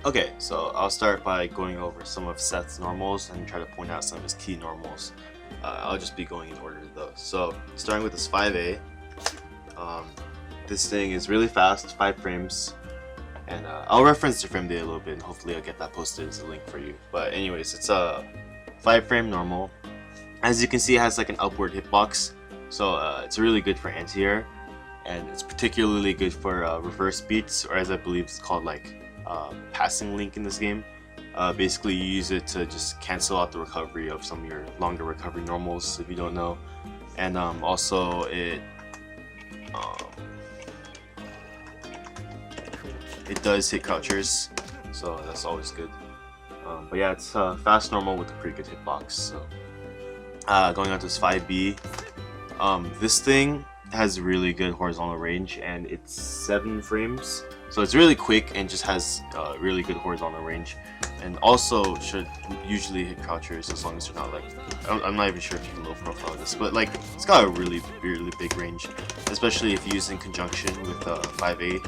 Okay, so I'll start by going over some of Seth's normals and try to point out some of his key normals. I'll just be going in order though. So starting with this 5A, um, this thing is really fast, 5 frames, and I'll reference the frame data a little bit and hopefully I'll get that posted as a link for you. But anyways, it's a 5 frame normal. As you can see, it has like an upward hitbox, so it's really good for anti-air, and it's particularly good for reverse beats, or as I believe it's called, like passing link in this game. Basically, you use it to just cancel out the recovery of some of your longer recovery normals, if you don't know. And also it does hit crouchers, so that's always good. But yeah, it's fast normal with a pretty good hitbox. So going on to this 5B, this thing has really good horizontal range, and it's 7 frames, so it's really quick and just has really good horizontal range, and also should usually hit crouchers as long as you're not like, I'm not even sure if you can low profile this, but like it's got a really big range, especially if you use in conjunction with 5A.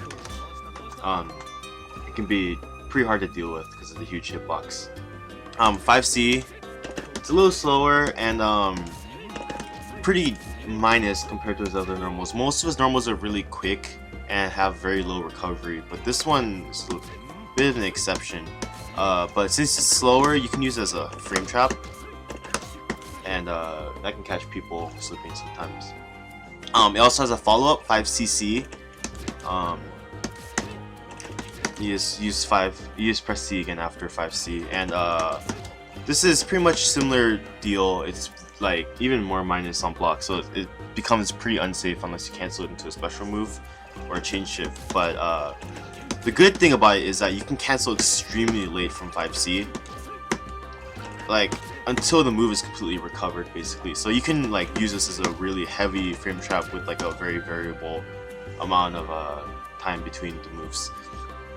It can be pretty hard to deal with because of the huge hitbox. 5C, it's a little slower and pretty minus compared to his other normals. Most of his normals are really quick and have very low recovery, but this one is a bit of an exception. But since it's slower, you can use it as a frame trap, and that can catch people slipping sometimes. It also has a follow-up, 5CC. You just press C again after 5C, and this is pretty much similar deal. It's like even more minus on block, so it becomes pretty unsafe unless you cancel it into a special move or a chain shift. But the good thing about it is that you can cancel extremely late from 5C, like until the move is completely recovered, basically. So you can like use this as a really heavy frame trap with like a very variable amount of time between the moves.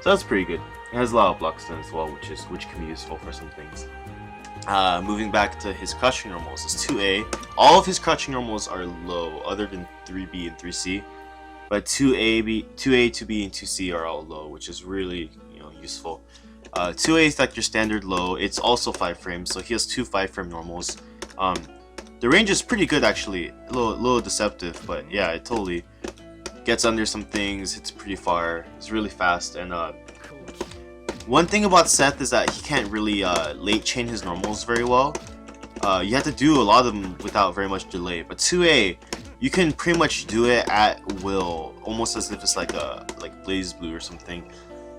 So that's pretty good. It has a lot of block stun as well, which can be useful for some things. Moving back to his crouching normals, is 2A. All of his crouching normals are low, other than 3B and 3C. But 2A, 2B, and 2C are all low, which is really useful. 2A is like your standard low. It's also 5 frames, so he has 2 5-frame normals. The range is pretty good actually, a little deceptive, but yeah, it totally gets under some things, hits pretty far, it's really fast, and one thing about Seth is that he can't really late chain his normals very well. You have to do a lot of them without very much delay, but 2A, you can pretty much do it at will, almost as if it's like Blaze Blue or something.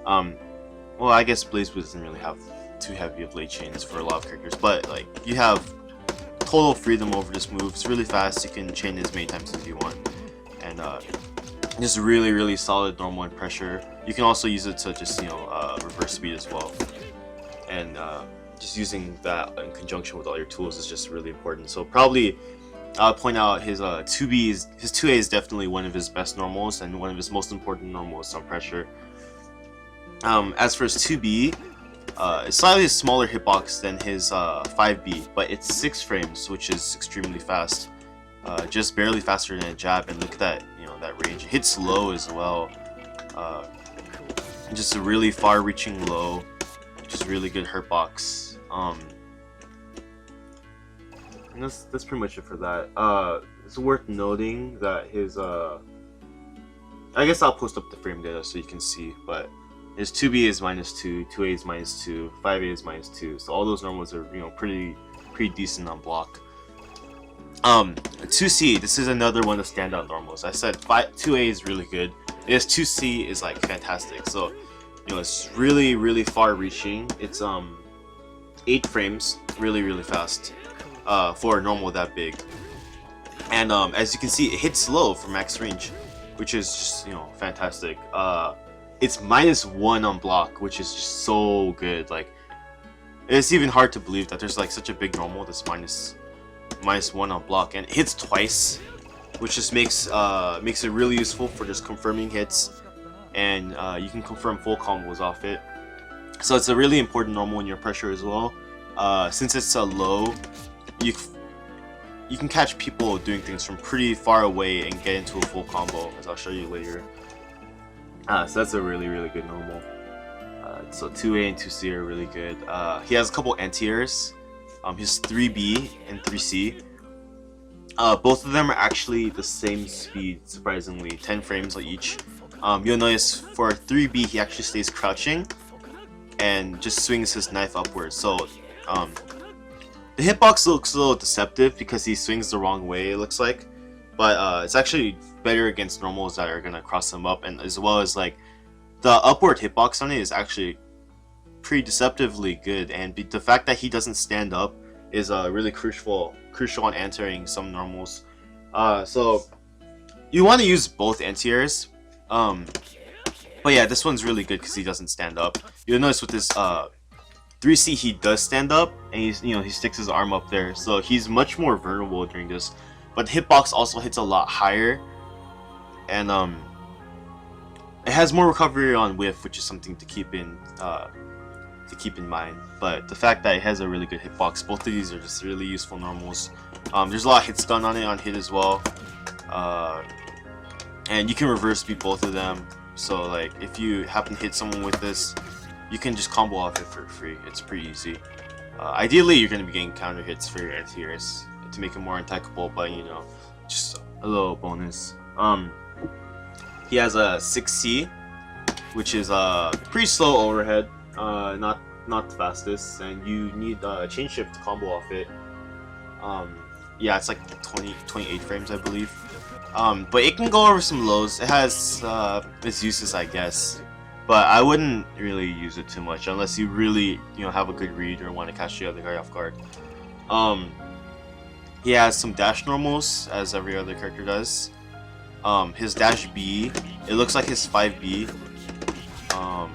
Well, I guess Blaze Blue doesn't really have too heavy of late chains for a lot of characters, but like you have total freedom over this move. It's really fast, you can chain as many times as you want, and just really solid normal and pressure. You can also use it to just reverse speed as well, and just using that in conjunction with all your tools is just really important. So probably I'll point out his 2B his 2A is definitely one of his best normals and one of his most important normals on pressure. As for his 2B, it's slightly a smaller hitbox than his 5B, but it's 6 frames, which is extremely fast. Just barely faster than a jab, and look at that, that range. It hits low as well. Just a really far-reaching low, just really good hurtbox. And that's pretty much it for that. It's worth noting that his I guess I'll post up the frame data so you can see, but his 2B is -2, 2A is -2, 5A is -2, so all those normals are pretty decent on block. 2C, this is another one of the standout normals. I said 2A is really good. This 2C is like fantastic. So it's really far reaching. It's 8 frames, really fast for a normal that big. And as you can see, it hits low for max range, which is just fantastic. It's -1 on block, which is just so good. Like, it's even hard to believe that there's like such a big normal that's -1 on block, and it hits twice, which just makes it really useful for just confirming hits, and you can confirm full combos off it. So it's a really important normal in your pressure as well. Since it's a low, you can catch people doing things from pretty far away and get into a full combo, as I'll show you later. So that's a really good normal. So 2A and 2C are really good. He has a couple anti-airs. His 3B and 3C. Both of them are actually the same speed, surprisingly, 10 frames each. You'll notice for 3B he actually stays crouching and just swings his knife upwards. So the hitbox looks a little deceptive because he swings the wrong way, it looks like. But it's actually better against normals that are gonna cross him up, and as well as like the upward hitbox on it is actually pretty deceptively good, and the fact that he doesn't stand up is really crucial on entering some normals. So you want to use both anti-airs, but yeah, this one's really good because he doesn't stand up. You'll notice with this 3C he does stand up, and he sticks his arm up there, so he's much more vulnerable during this. But the hitbox also hits a lot higher, and it has more recovery on whiff, which is something to keep in mind. But the fact that it has a really good hitbox, both of these are just really useful normals. There's a lot of hit stun on it on hit as well, and you can reverse beat both of them. So like if you happen to hit someone with this, you can just combo off it for free. It's pretty easy. Ideally, you're going to be getting counter hits for your anti-airs to make it more untechable, but just a little bonus. He has a 6C, which is pretty slow overhead, not the fastest, and you need a chain shift to combo off it. Yeah, it's like 28 frames, I believe. But it can go over some lows. It has its uses, I guess, but I wouldn't really use it too much unless you really have a good read or want to catch the other guy off guard. He has some dash normals, as every other character does. His dash B, it looks like his 5B.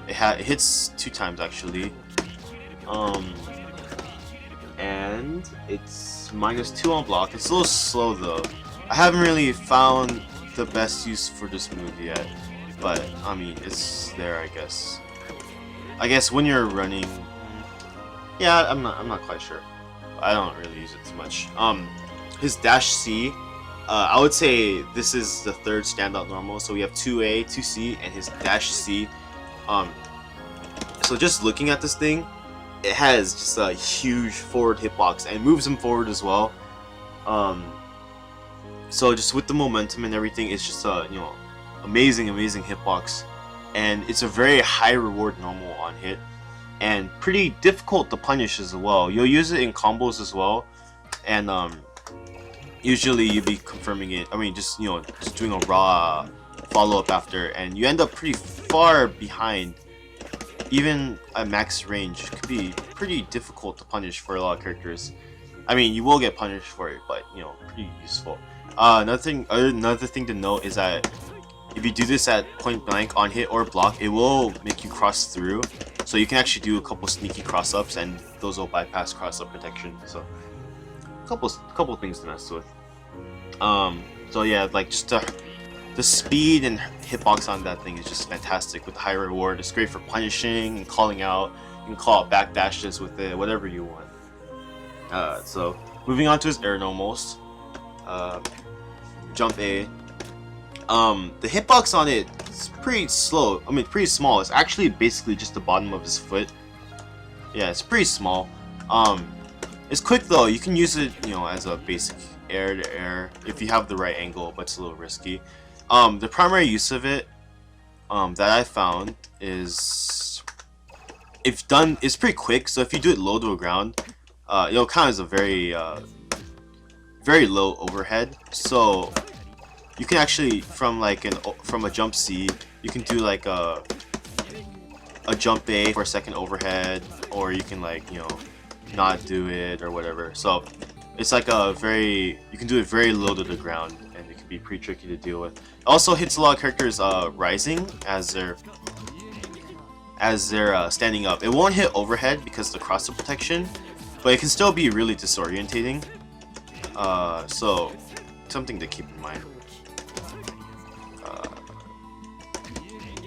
It hits 2 times actually. And it's -2 on block. It's a little slow though. I haven't really found the best use for this move yet, but I mean it's there, I guess. I guess when you're running, yeah, I'm not quite sure. I don't really use it too much. His dash C, I would say this is the third standout normal. So we have 2A, 2C, and his dash C. So just looking at this thing, it has just a huge forward hitbox and moves him forward as well. So just with the momentum and everything, it's just a amazing hitbox, and it's a very high reward normal on hit, and pretty difficult to punish as well. You'll use it in combos as well, and usually you'll be confirming it. I mean, just just doing a raw follow up after, and you end up pretty far behind. Even at max range, it could be pretty difficult to punish for a lot of characters. I mean, you will get punished for it, but pretty useful. Another thing to note is that if you do this at point blank on hit or block, it will make you cross through. So you can actually do a couple sneaky cross ups, and those will bypass cross up protection. So couple things to mess with. So yeah, like just the speed and hitbox on that thing is just fantastic with high reward. It's great for punishing and calling out. You can call out backdashes with it, whatever you want. So moving on to his air normals. Jump A. The hitbox on it is pretty slow. I mean, pretty small. It's actually basically just the bottom of his foot. Yeah, it's pretty small. It's quick though. You can use it, as a basic air to air if you have the right angle, but it's a little risky. The primary use of it, that I found is it's pretty quick. So if you do it low to the ground, it'll count as a very low overhead. So you can actually from a jump C, you can do like a jump A for a second overhead, or you can not do it or whatever. So it's like you can do it very low to the ground, and it can be pretty tricky to deal with. It also hits a lot of characters rising as they're standing up. It won't hit overhead because of the cross-up protection, but it can still be really disorientating. So something to keep in mind.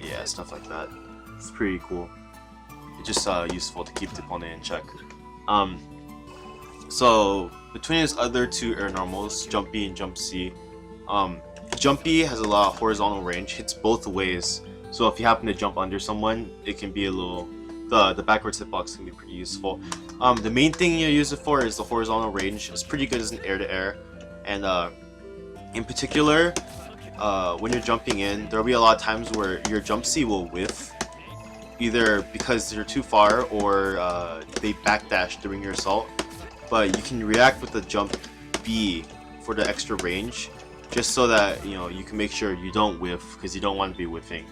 Yeah, stuff like that. It's pretty cool. It's just useful to keep the opponent in check. So between his other 2 air normals, Jump B and Jump C, Jump B has a lot of horizontal range, hits both ways. So if you happen to jump under someone, it can be a little the backwards hitbox can be pretty useful. The main thing you use it for is the horizontal range. It's pretty good as an air-to-air, and in particular, when you're jumping in, there'll be a lot of times where your jump C will whiff, either because you're too far or they backdash during your assault. But you can react with the jump B for the extra range, just so that you can make sure you don't whiff, because you don't want to be whiffing.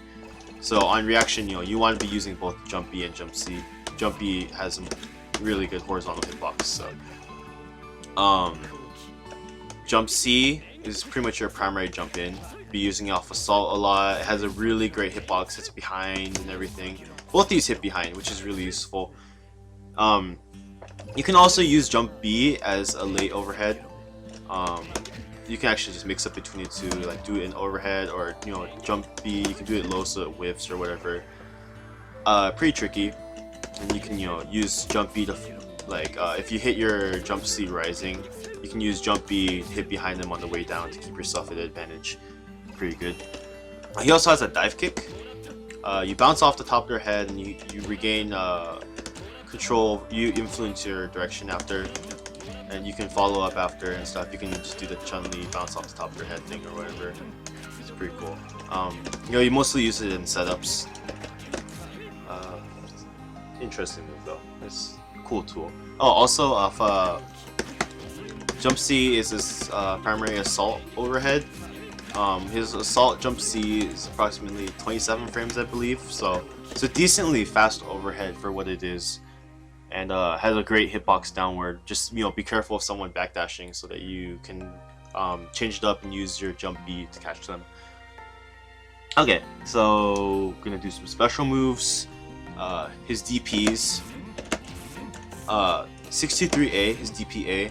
So on reaction, you want to be using both jump B and jump C. Jump B has some really good horizontal hitbox. So jump C is pretty much your primary jump in. Be using off assault a lot. It has a really great hitbox. Hits behind and everything. Both these hit behind, which is really useful. You can also use jump B as a late overhead. You can actually just mix up between the two, like do it in overhead, or jump B. You can do it low so it whiffs or whatever. Pretty tricky, and you can use jump B to if you hit your jump C rising, you can use jump B, hit behind them on the way down to keep yourself at advantage. Pretty good. He also has a dive kick. You bounce off the top of their head and you regain control. You influence your direction after, and you can follow up after and stuff. You can just do the Chun-Li bounce off the top of their head thing or whatever. It's pretty cool. You mostly use it in setups. Interesting move though. It's a cool tool. Oh, also jump C is his primary assault overhead. His assault jump C is approximately 27 frames, I believe, so it's a decently fast overhead for what it is, and has a great hitbox downward. Just be careful of someone backdashing so that you can change it up and use your jump B to catch them. Okay, so gonna do some special moves. His DPs, 63A, his DPA,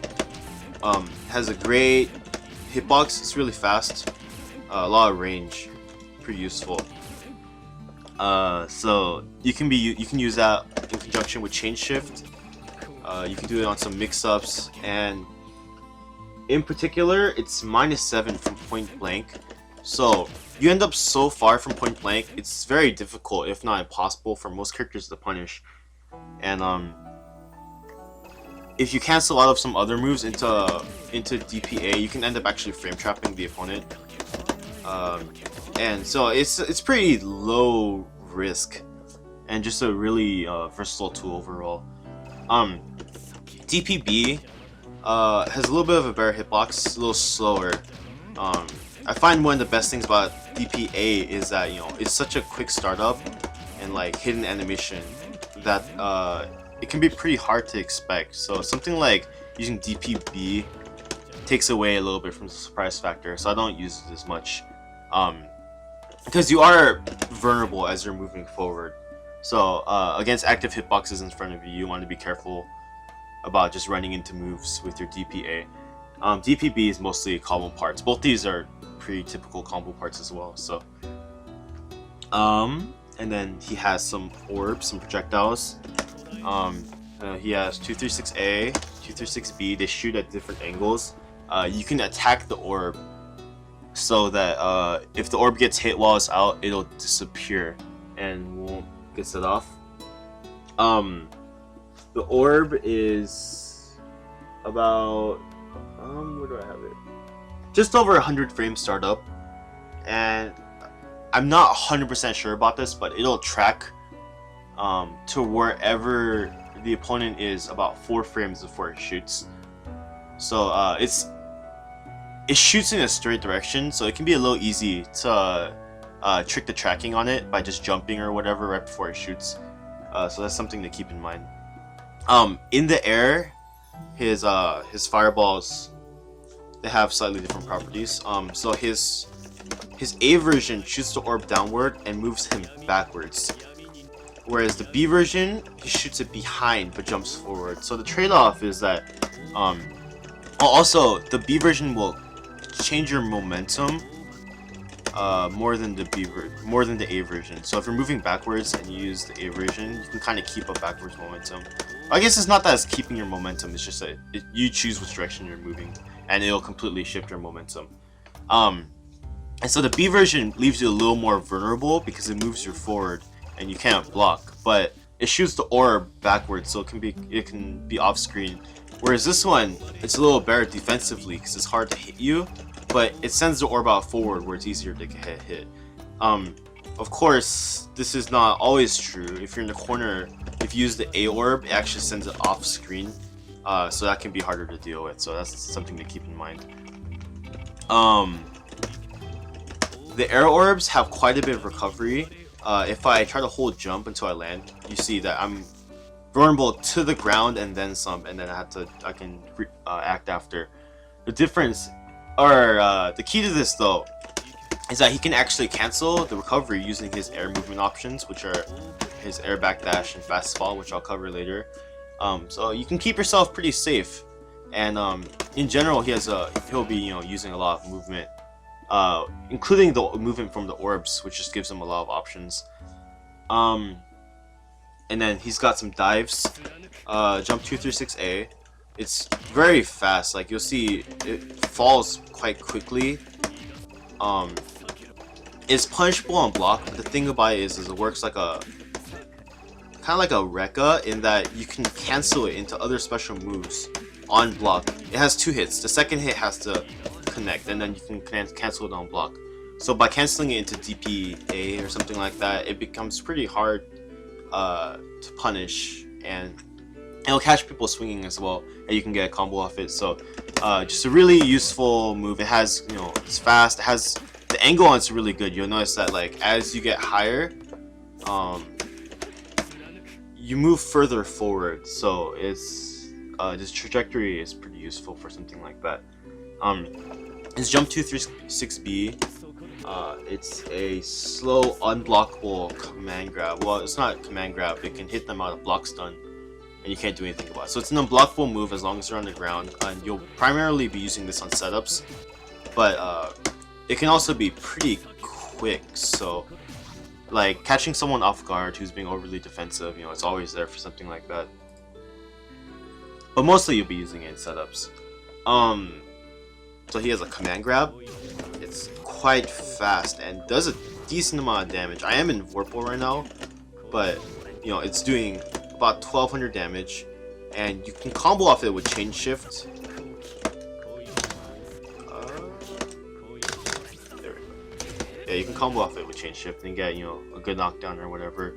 has a great hitbox. It's really fast. A lot of range, pretty useful. So you can use that in conjunction with chain shift. You can do it on some mix-ups, and in particular, it's -7 from point blank. So you end up so far from point blank, it's very difficult, if not impossible, for most characters to punish. And if you cancel out of some other moves into DPA, you can end up actually frame trapping the opponent. And so it's pretty low risk and just a really versatile tool overall. DPB has a little bit of a better hitbox, a little slower. I find one of the best things about DPA is that it's such a quick startup and hidden animation that it can be pretty hard to expect. So something like using DPB takes away a little bit from the surprise factor, so I don't use it as much. Because you are vulnerable as you're moving forward. So against active hitboxes in front of you, you want to be careful about just running into moves with your DPA. DPB is mostly combo parts. Both these are pretty typical combo parts as well. So, and then he has some orbs, some projectiles. He has 236A, 236B. They shoot at different angles. You can attack the orb so that if the orb gets hit while it's out, it'll disappear and won't get set off. The orb is about where do I have it? Just over 100 frames startup, and I'm not 100% sure about this, but it'll track to wherever the opponent is about 4 frames before it shoots. So it shoots in a straight direction, so it can be a little easy to trick the tracking on it by just jumping or whatever right before it shoots. So that's something to keep in mind. In the air, his fireballs, they have slightly different properties. So his A version shoots the orb downward and moves him backwards, whereas the B version, he shoots it behind but jumps forward. So the trade-off is that also the B version will change your momentum more than the A version. So if you're moving backwards and you use the A version, you can kind of keep a backwards momentum. I guess it's not that it's keeping your momentum, it's just that you choose which direction you're moving, and it'll completely shift your momentum. And so the B version leaves you a little more vulnerable because it moves you forward and you can't block. But it shoots the orb backwards, so it can be off screen. Whereas this one, it's a little better defensively because it's hard to hit you, but it sends the orb out forward where it's easier to get hit. Of course, this is not always true. If you're in the corner, if you use the A orb, it actually sends it off screen, so that can be harder to deal with. So that's something to keep in mind. The air orbs have quite a bit of recovery. If I try to hold jump until I land, you see that I'm vulnerable to the ground and then some, and then I can act after. The difference, or the key to this though, is that he can actually cancel the recovery using his air movement options, which are his air backdash and fast fall, which I'll cover later. So you can keep yourself pretty safe, and in general, he'll be using a lot of movement, including the movement from the orbs, which just gives him a lot of options. And then he's got some dives. Jump 236A. It's very fast. Like you'll see, it falls quite quickly. It's punishable on block, but the thing about it is it works like a kind of like a Rekka in that you can cancel it into other special moves on block. It has 2 hits. The second hit has to connect, and then you can cancel it on block. So by canceling it into DPA or something like that, it becomes pretty hard to punish, and it'll catch people swinging as well, and you can get a combo off it. So just a really useful move. It has, it's fast. It has the angle on it's really good. You'll notice that like as you get higher, you move further forward. So it's this trajectory is pretty useful for something like that. His jump 236B. It's a slow, unblockable command grab. Well, it's not command grab. It can hit them out of block stun, and you can't do anything about it. So it's an unblockable move as long as you're on the ground, and you'll primarily be using this on setups. But it can also be pretty quick. So, like catching someone off guard who's being overly defensive, it's always there for something like that. But mostly you'll be using it in setups. So he has a command grab. It's quite fast and does a decent amount of damage. I am in Vorpal right now, but it's doing about 1200 damage, and you can combo off it with chain shift. There we go. Yeah, you can combo off it with chain shift and get a good knockdown or whatever.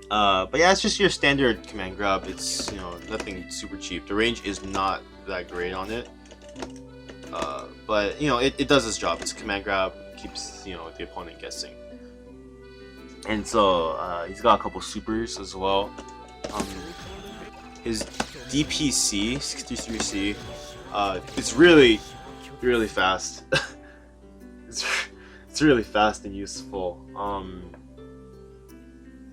But yeah, it's just your standard command grab. It's nothing super cheap. The range is not that great on it. But it does its job. It's a command grab, keeps the opponent guessing. And so he's got a couple supers as well. His DPC 63C, it's really fast. it's really fast and useful.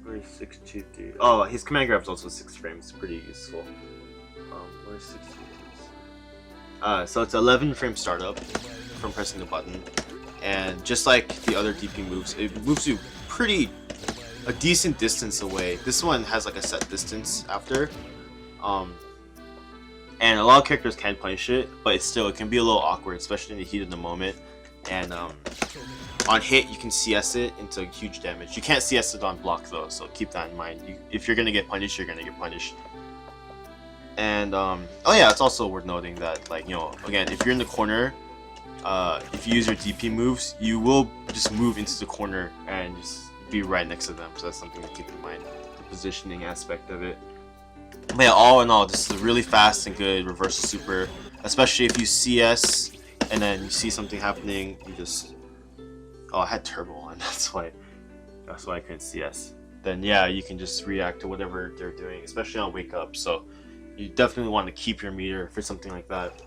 Where's 623? Oh, his command grab is also 6 frames. Pretty useful. Where's 623? So it's 11 frame startup from pressing the button, and just like the other DP moves, it moves you a decent distance away. This one has like a set distance after, and a lot of characters can punish it, but it can be a little awkward, especially in the heat of the moment. And on hit, you can CS it into huge damage. You can't CS it on block though, so keep that in mind. If you're gonna get punished, you're gonna get punished. And oh yeah, it's also worth noting that again, if you're in the corner, if you use your DP moves, you will just move into the corner and just be right next to them. So that's something to keep in mind, the positioning aspect of it. But yeah, all in all, this is a really fast and good reversal super, especially if you CS and then you see something happening, you just I had turbo on, that's why I couldn't CS. Then yeah, you can just react to whatever they're doing, especially on wake up. So you definitely want to keep your meter for something like that.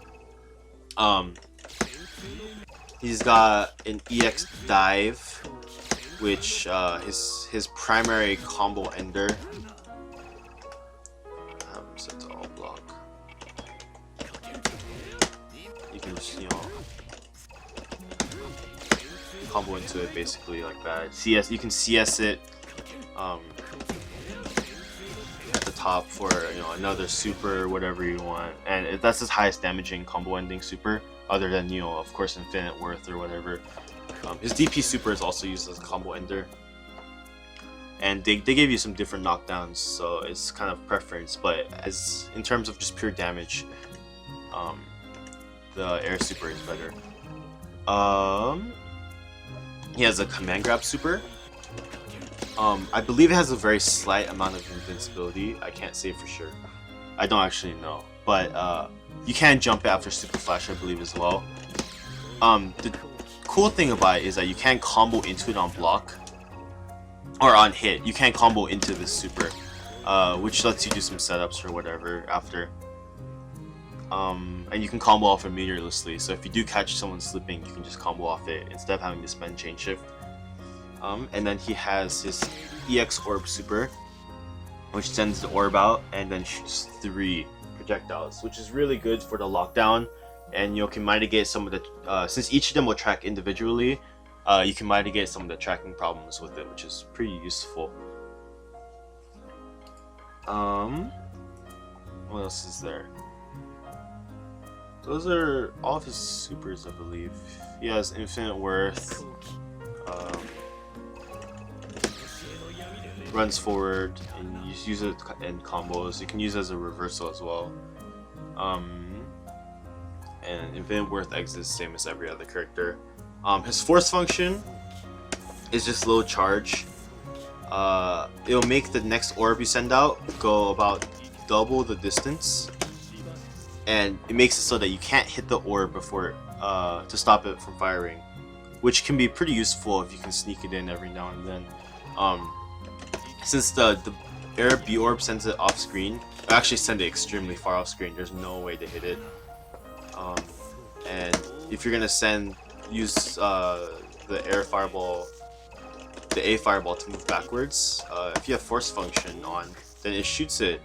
He's got an EX dive, which his primary combo ender. Set to all block. You can just combo into it basically like that. CS, you can CS it. Top for another super, whatever you want, and that's his highest damaging combo ending super, other than of course Infinite Worth or whatever. His DP super is also used as a combo ender. and they gave you some different knockdowns, so it's kind of preference. But as in terms of just pure damage, the air super is better. He has a command grab super. I believe it has a very slight amount of invincibility. I can't say for sure. I don't actually know, but you can jump it after super flash, I believe, as well. The cool thing about it is that you can combo into it on block or on hit. You can combo into this super, which lets you do some setups or whatever after. And you can combo off it meterlessly, so if you do catch someone slipping, you can just combo off it instead of having to spend chain shift. And then he has his EX Orb super, which sends the orb out and then shoots 3 projectiles, which is really good for the lockdown. And you can mitigate some of the, since each of them will track individually, you can mitigate some of the tracking problems with it, which is pretty useful. What else is there? Those are all of his supers, I believe. He has infinite worth, runs forward, and you use it in combos. You can use it as a reversal as well. And infinite worth exits same as every other character. His force function is just low charge. It'll make the next orb you send out go about double the distance, and it makes it so that you can't hit the orb before to stop it from firing, which can be pretty useful if you can sneak it in every now and then. Since the air B orb sends it off screen, it actually send it extremely far off screen. There's no way to hit it. And if you're gonna use the air fireball, the A fireball to move backwards, if you have force function on, then it shoots it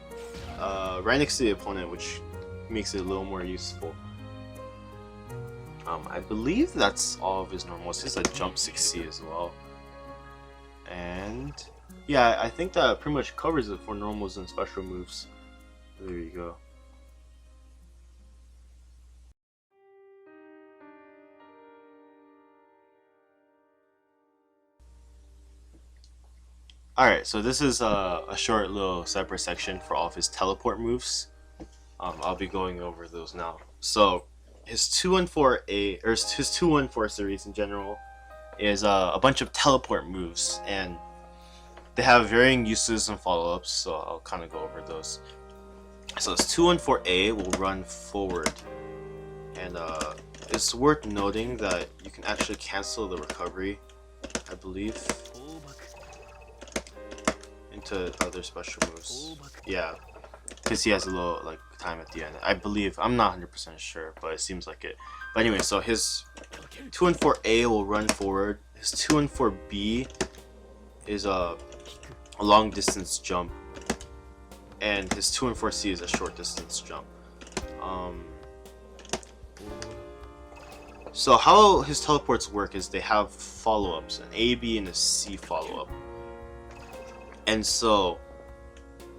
right next to the opponent, which makes it a little more useful. I believe that's all of his normals. He has a jump 6C as well. And yeah, I think that pretty much covers it for normals and special moves. There you go. Alright, so this is a short little separate section for all of his teleport moves. I'll be going over those now. So his 2-1-4A, or his 2-1-4 series in general, is a bunch of teleport moves, and they have varying uses and follow-ups, so I'll kind of go over those. So his 2-1-4A will run forward, and it's worth noting that you can actually cancel the recovery, I believe, into other special moves. Yeah, because he has a little like time at the end, I believe. I'm not 100% sure, but it seems like it. But anyway, so his 2-1-4A will run forward. His 2-1-4B is a long distance jump, and his 2-1-4C is a short distance jump. So how his teleports work is they have follow-ups, an A, B, and a C follow-up. And so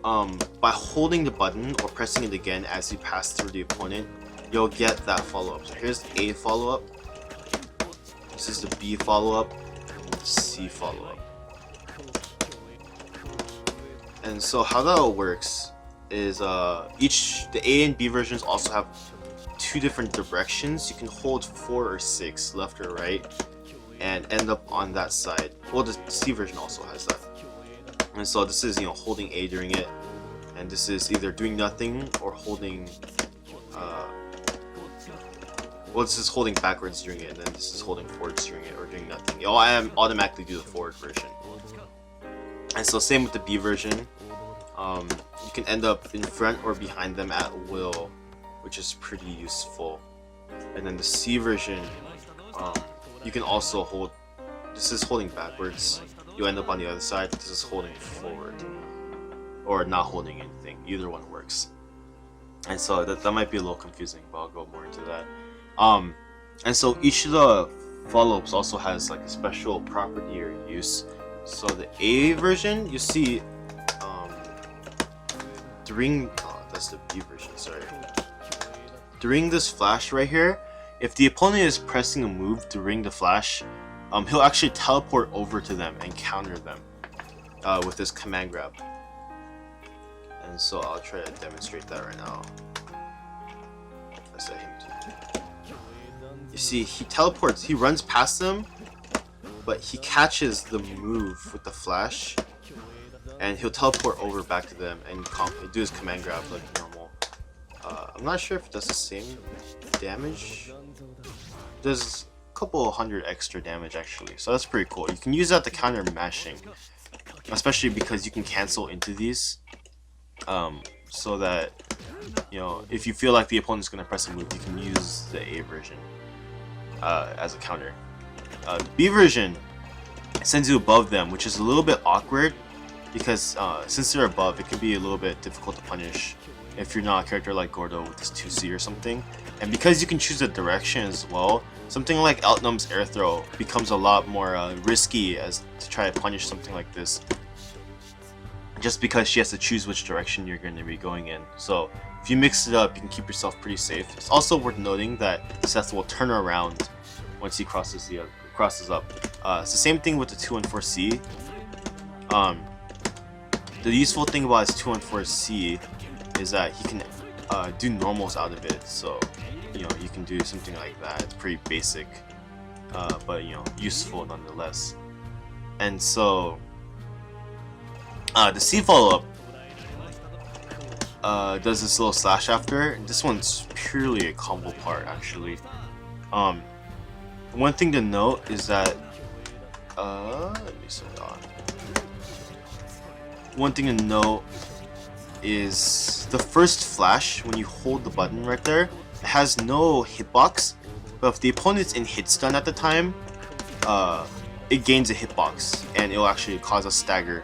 by holding the button or pressing it again as you pass through the opponent, you'll get that follow-up. So here's the A follow-up, this is the B follow-up, and the C follow-up. And so how that works is the A and B versions also have 2 different directions. You can hold 4 or 6 left or right and end up on that side. Well, the C version also has that. And so this is, holding A during it, and this is either doing nothing or holding well, this is holding backwards during it, and then this is holding forwards during it, or doing nothing. You'll automatically do the forward version. And so same with the B version. You can end up in front or behind them at will, which is pretty useful. And then the C version, you can also hold, this is holding backwards, you end up on the other side, this is holding forward, or not holding anything. Either one works. And so that might be a little confusing, but I'll go more into that. And so each of the follow-ups also has like a special property or use. So the A version, you see, that's the B version, sorry. During this flash right here, if the opponent is pressing a move during the flash, he'll actually teleport over to them and counter them. with this command grab. And so I'll try to demonstrate that right now. You see, he teleports, he runs past them, but he catches the move with the flash, and he'll teleport over back to them and do his command grab like normal. I'm not sure if it does the same damage. There's a couple hundred extra damage actually, so that's pretty cool. You can use that to counter mashing, especially because you can cancel into these, so that, you know, if you feel like the opponent's gonna press a move, you can use the A version as a counter. The B version sends you above them, which is a little bit awkward because since they're above, it can be a little bit difficult to punish if you're not a character like Gordo with this 2C or something. And because you can choose a direction as well, something like Outnum's air throw becomes a lot more risky as to try to punish something like this, just because she has to choose which direction you're going to be going in. So if you mix it up, you can keep yourself pretty safe. It's also worth noting that Seth will turn around once he crosses up. It's the same thing with the 2 and 4C. The useful thing about his 2 and 4C is that he can do normals out of it. So, you know, you can do something like that. It's pretty basic, but, you know, useful nonetheless. And so the C follow-up does this little slash after. This one's purely a combo part actually. One thing to note is that let me set that on. One thing to note is the first flash, when you hold the button right there, it has no hitbox, but if the opponent's in hit stun at the time, it gains a hitbox and it'll actually cause a stagger,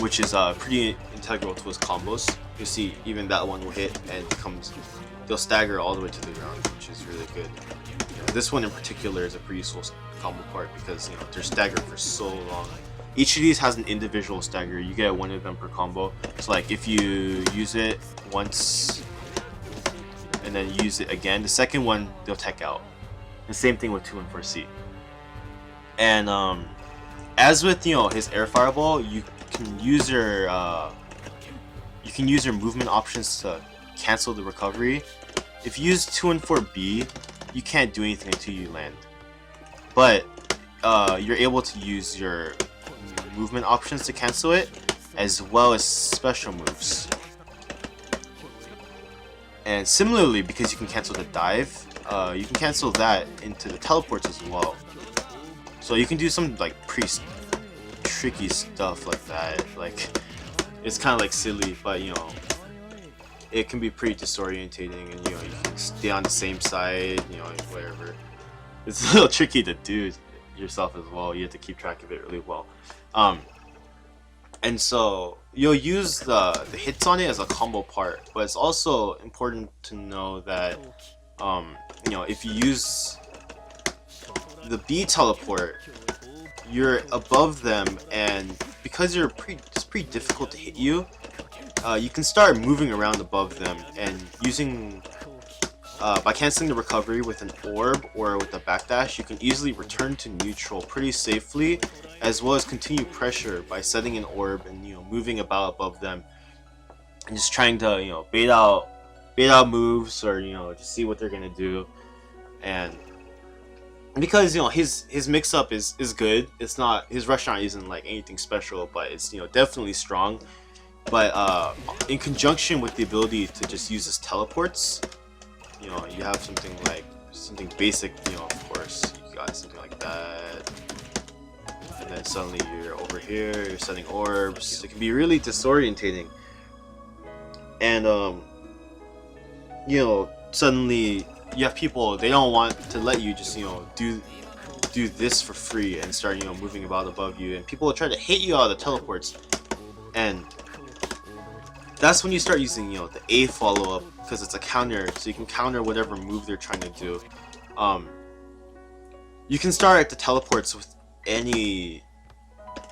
which is pretty integral to his combos. You see, even that one will hit and they'll stagger all the way to the ground, which is really good. This one in particular is a pretty useful combo part because, you know, they're staggered for so long. Each of these has an individual stagger. You get one of them per combo. So like if you use it once and then use it again, the second one they'll tech out. The same thing with 2 and 4C. And as with, you know, his air fireball, you can use your movement options to cancel the recovery. If you use 2 and 4B, you can't do anything until you land. But you're able to use your movement options to cancel it, as well as special moves. And similarly, because you can cancel the dive, you can cancel that into the teleports as well. So you can do some like pretty tricky stuff like that. Like, it's kind of like silly, but you know, it can be pretty disorientating, and you know, you can stay on the same side, you know, whatever. It's a little tricky to do yourself as well. You have to keep track of it really well. And so you'll use the hits on it as a combo part, but it's also important to know that you know, if you use the B teleport, you're above them, and because it's pretty difficult to hit you, you can start moving around above them and using by canceling the recovery with an orb or with a backdash, you can easily return to neutral pretty safely, as well as continue pressure by setting an orb and, you know, moving about above them and just trying to, you know, bait out moves, or, you know, just see what they're gonna do. And because, you know, his mix up is good. It's not, his restaurant isn't like anything special, but it's, you know, definitely strong. But in conjunction with the ability to just use his teleports, you know, you have something basic, you know, of course, you got something like that, and then suddenly you're over here, you're setting orbs. It can be really disorientating, and you know, suddenly you have people, they don't want to let you just, you know, do this for free and start, you know, moving about above you, and people will try to hit you out of the teleports, and that's when you start using, you know, the A follow-up, because it's a counter, so you can counter whatever move they're trying to do. You can start at the teleports with you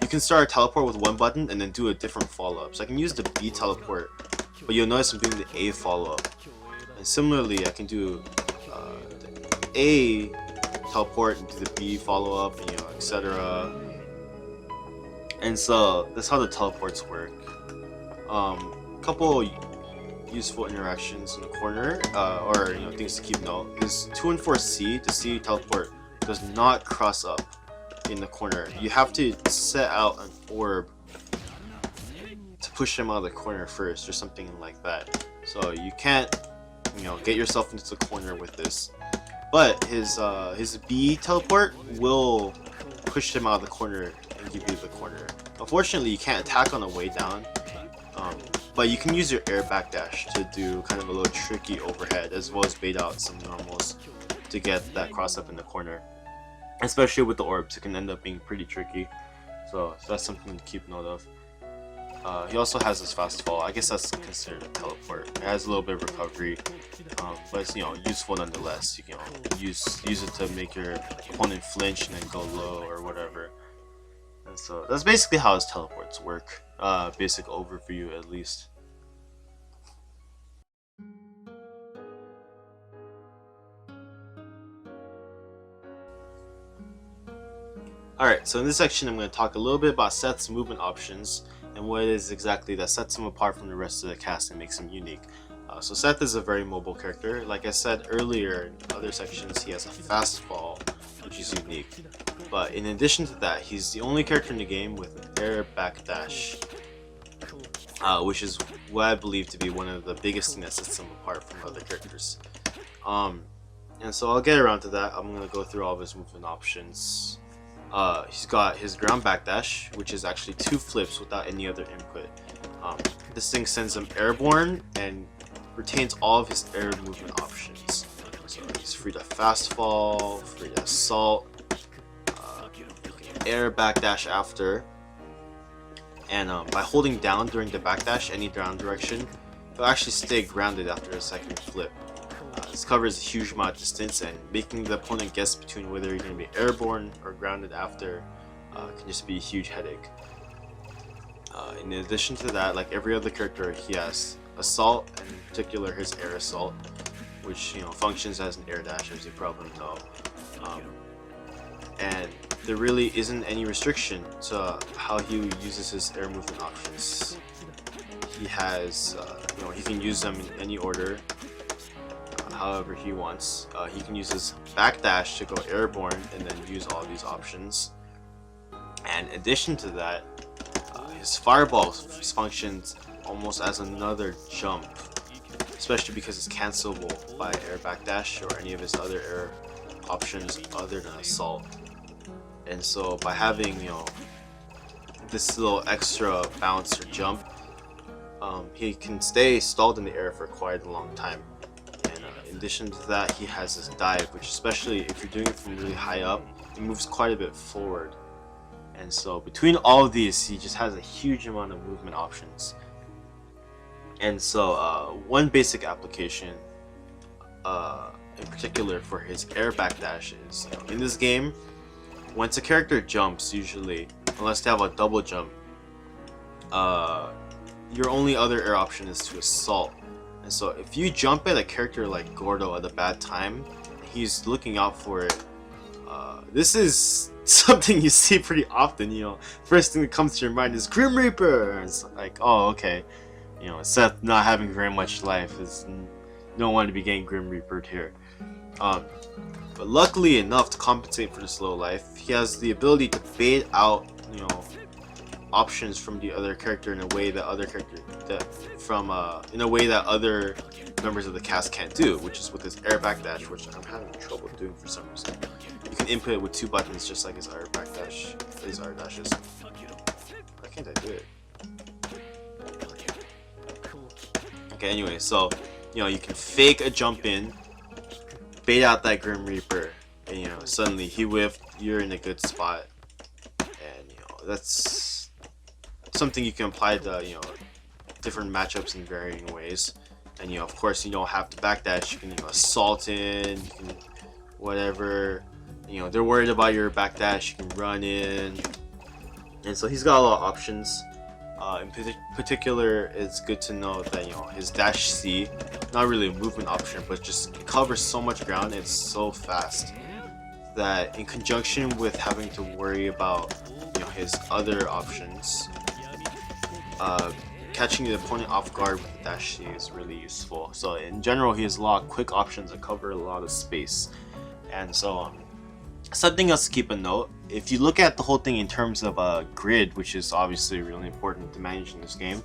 can start a teleport with one button and then do a different follow-up. So I can use the B teleport, but you'll notice I'm doing the A follow-up. And similarly, I can do the A teleport and do the B follow-up, you know, etc. And so that's how the teleports work. Couple useful interactions in the corner, or things to keep note is 2 and 4C. The C teleport does not cross up in the corner. You have to set out an orb to push him out of the corner first, or something like that. So you can't, get yourself into the corner with this. But his B teleport will push him out of the corner and give you the corner. Unfortunately, you can't attack on the way down. But you can use your air backdash to do kind of a little tricky overhead, as well as bait out some normals to get that cross up in the corner. Especially with the orbs, it can end up being pretty tricky. So that's something to keep note of. He also has his fast fall. I guess that's considered a teleport. It has a little bit of recovery, but it's useful nonetheless. You can use it to make your opponent flinch and then go low or whatever. And so that's basically how his teleports work. Basic overview at least. Alright, so in this section I'm going to talk a little bit about Seth's movement options and what it is exactly that sets him apart from the rest of the cast and makes him unique. So Seth is a very mobile character. Like I said earlier in other sections, he has a fast fall, which is unique. But in addition to that, he's the only character in the game with an air backdash, which is what I believe to be one of the biggest things that sets him apart from other characters. And so I'll get around to that. I'm going to go through all of his movement options. He's got his ground backdash, which is actually 2 flips without any other input. This thing sends him airborne and retains all of his air movement options. So he's free to fast fall, free to assault, air backdash after, and by holding down during the backdash, any down direction, he'll actually stay grounded after a second flip. This covers a huge amount of distance, and making the opponent guess between whether you're going to be airborne or grounded after can just be a huge headache. In addition to that, like every other character, he has assault, and in particular his air assault, which functions as an air dash, as you probably know. And there really isn't any restriction to how he uses his air movement options. He has, he can use them in any order, however he wants. He can use his backdash to go airborne and then use all these options. And in addition to that, his fireball functions almost as another jump, especially because it's cancelable by air backdash or any of his other air options other than assault. And so by having this little extra bounce or jump, he can stay stalled in the air for quite a long time. And in addition to that, he has his dive, which, especially if you're doing it from really high up, it moves quite a bit forward. And so between all of these, he just has a huge amount of movement options. And so one basic application in particular for his air backdash is, in this game, once a character jumps, usually, unless they have a double jump, your only other air option is to assault. And so if you jump at a character like Gordo at a bad time, he's looking out for it. This is something you see pretty often. First thing that comes to your mind is Grim Reaper. And it's like, oh, okay. Seth not having very much life is don't want to be getting Grim Reapered here. But luckily enough to compensate for this low life, he has the ability to bait out, options from the other character in a way that other other members of the cast can't do, which is with his air backdash, which I'm having trouble doing for some reason. You can input it with 2 buttons, just like his air backdash, his air dashes. Why can't I do it? Okay, anyway, so you can fake a jump in, bait out that Grim Reaper, and suddenly he whiffed, you're in a good spot. And that's something you can apply to different matchups in varying ways. And of course, you don't have to backdash. You can assault in, you can whatever. They're worried about your backdash, you can run in. And so he's got a lot of options. In particular, it's good to know that his dash C, not really a movement option, but just covers so much ground. It's so fast that in conjunction with having to worry about his other options, catching the opponent off guard with the dash C is really useful. So in general, he has a lot of quick options that cover a lot of space. And so something else to keep a note, if you look at the whole thing in terms of grid, which is obviously really important to manage in this game,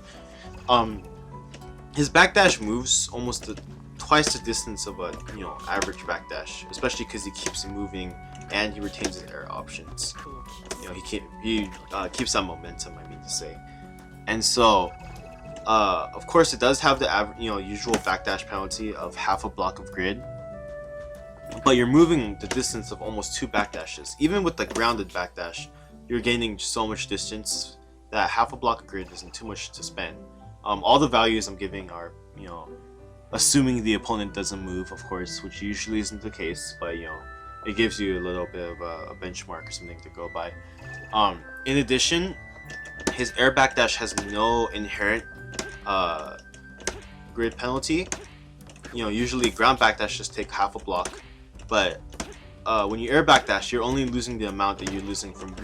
his backdash moves almost twice the distance of a average backdash, especially because he keeps moving and he retains his air options. He keeps that momentum, I mean to say. And so of course it does have the usual backdash penalty of half a block of grid, but you're moving the distance of almost 2 backdashes. Even with the grounded backdash, you're gaining so much distance that half a block of grid isn't too much to spend. All the values I'm giving are, assuming the opponent doesn't move, of course, which usually isn't the case, but it gives you a little bit of a benchmark or something to go by. In addition, his air backdash has no inherent grid penalty. Usually ground backdash just take half a block, but when you air backdash, you're only losing the amount that you're losing from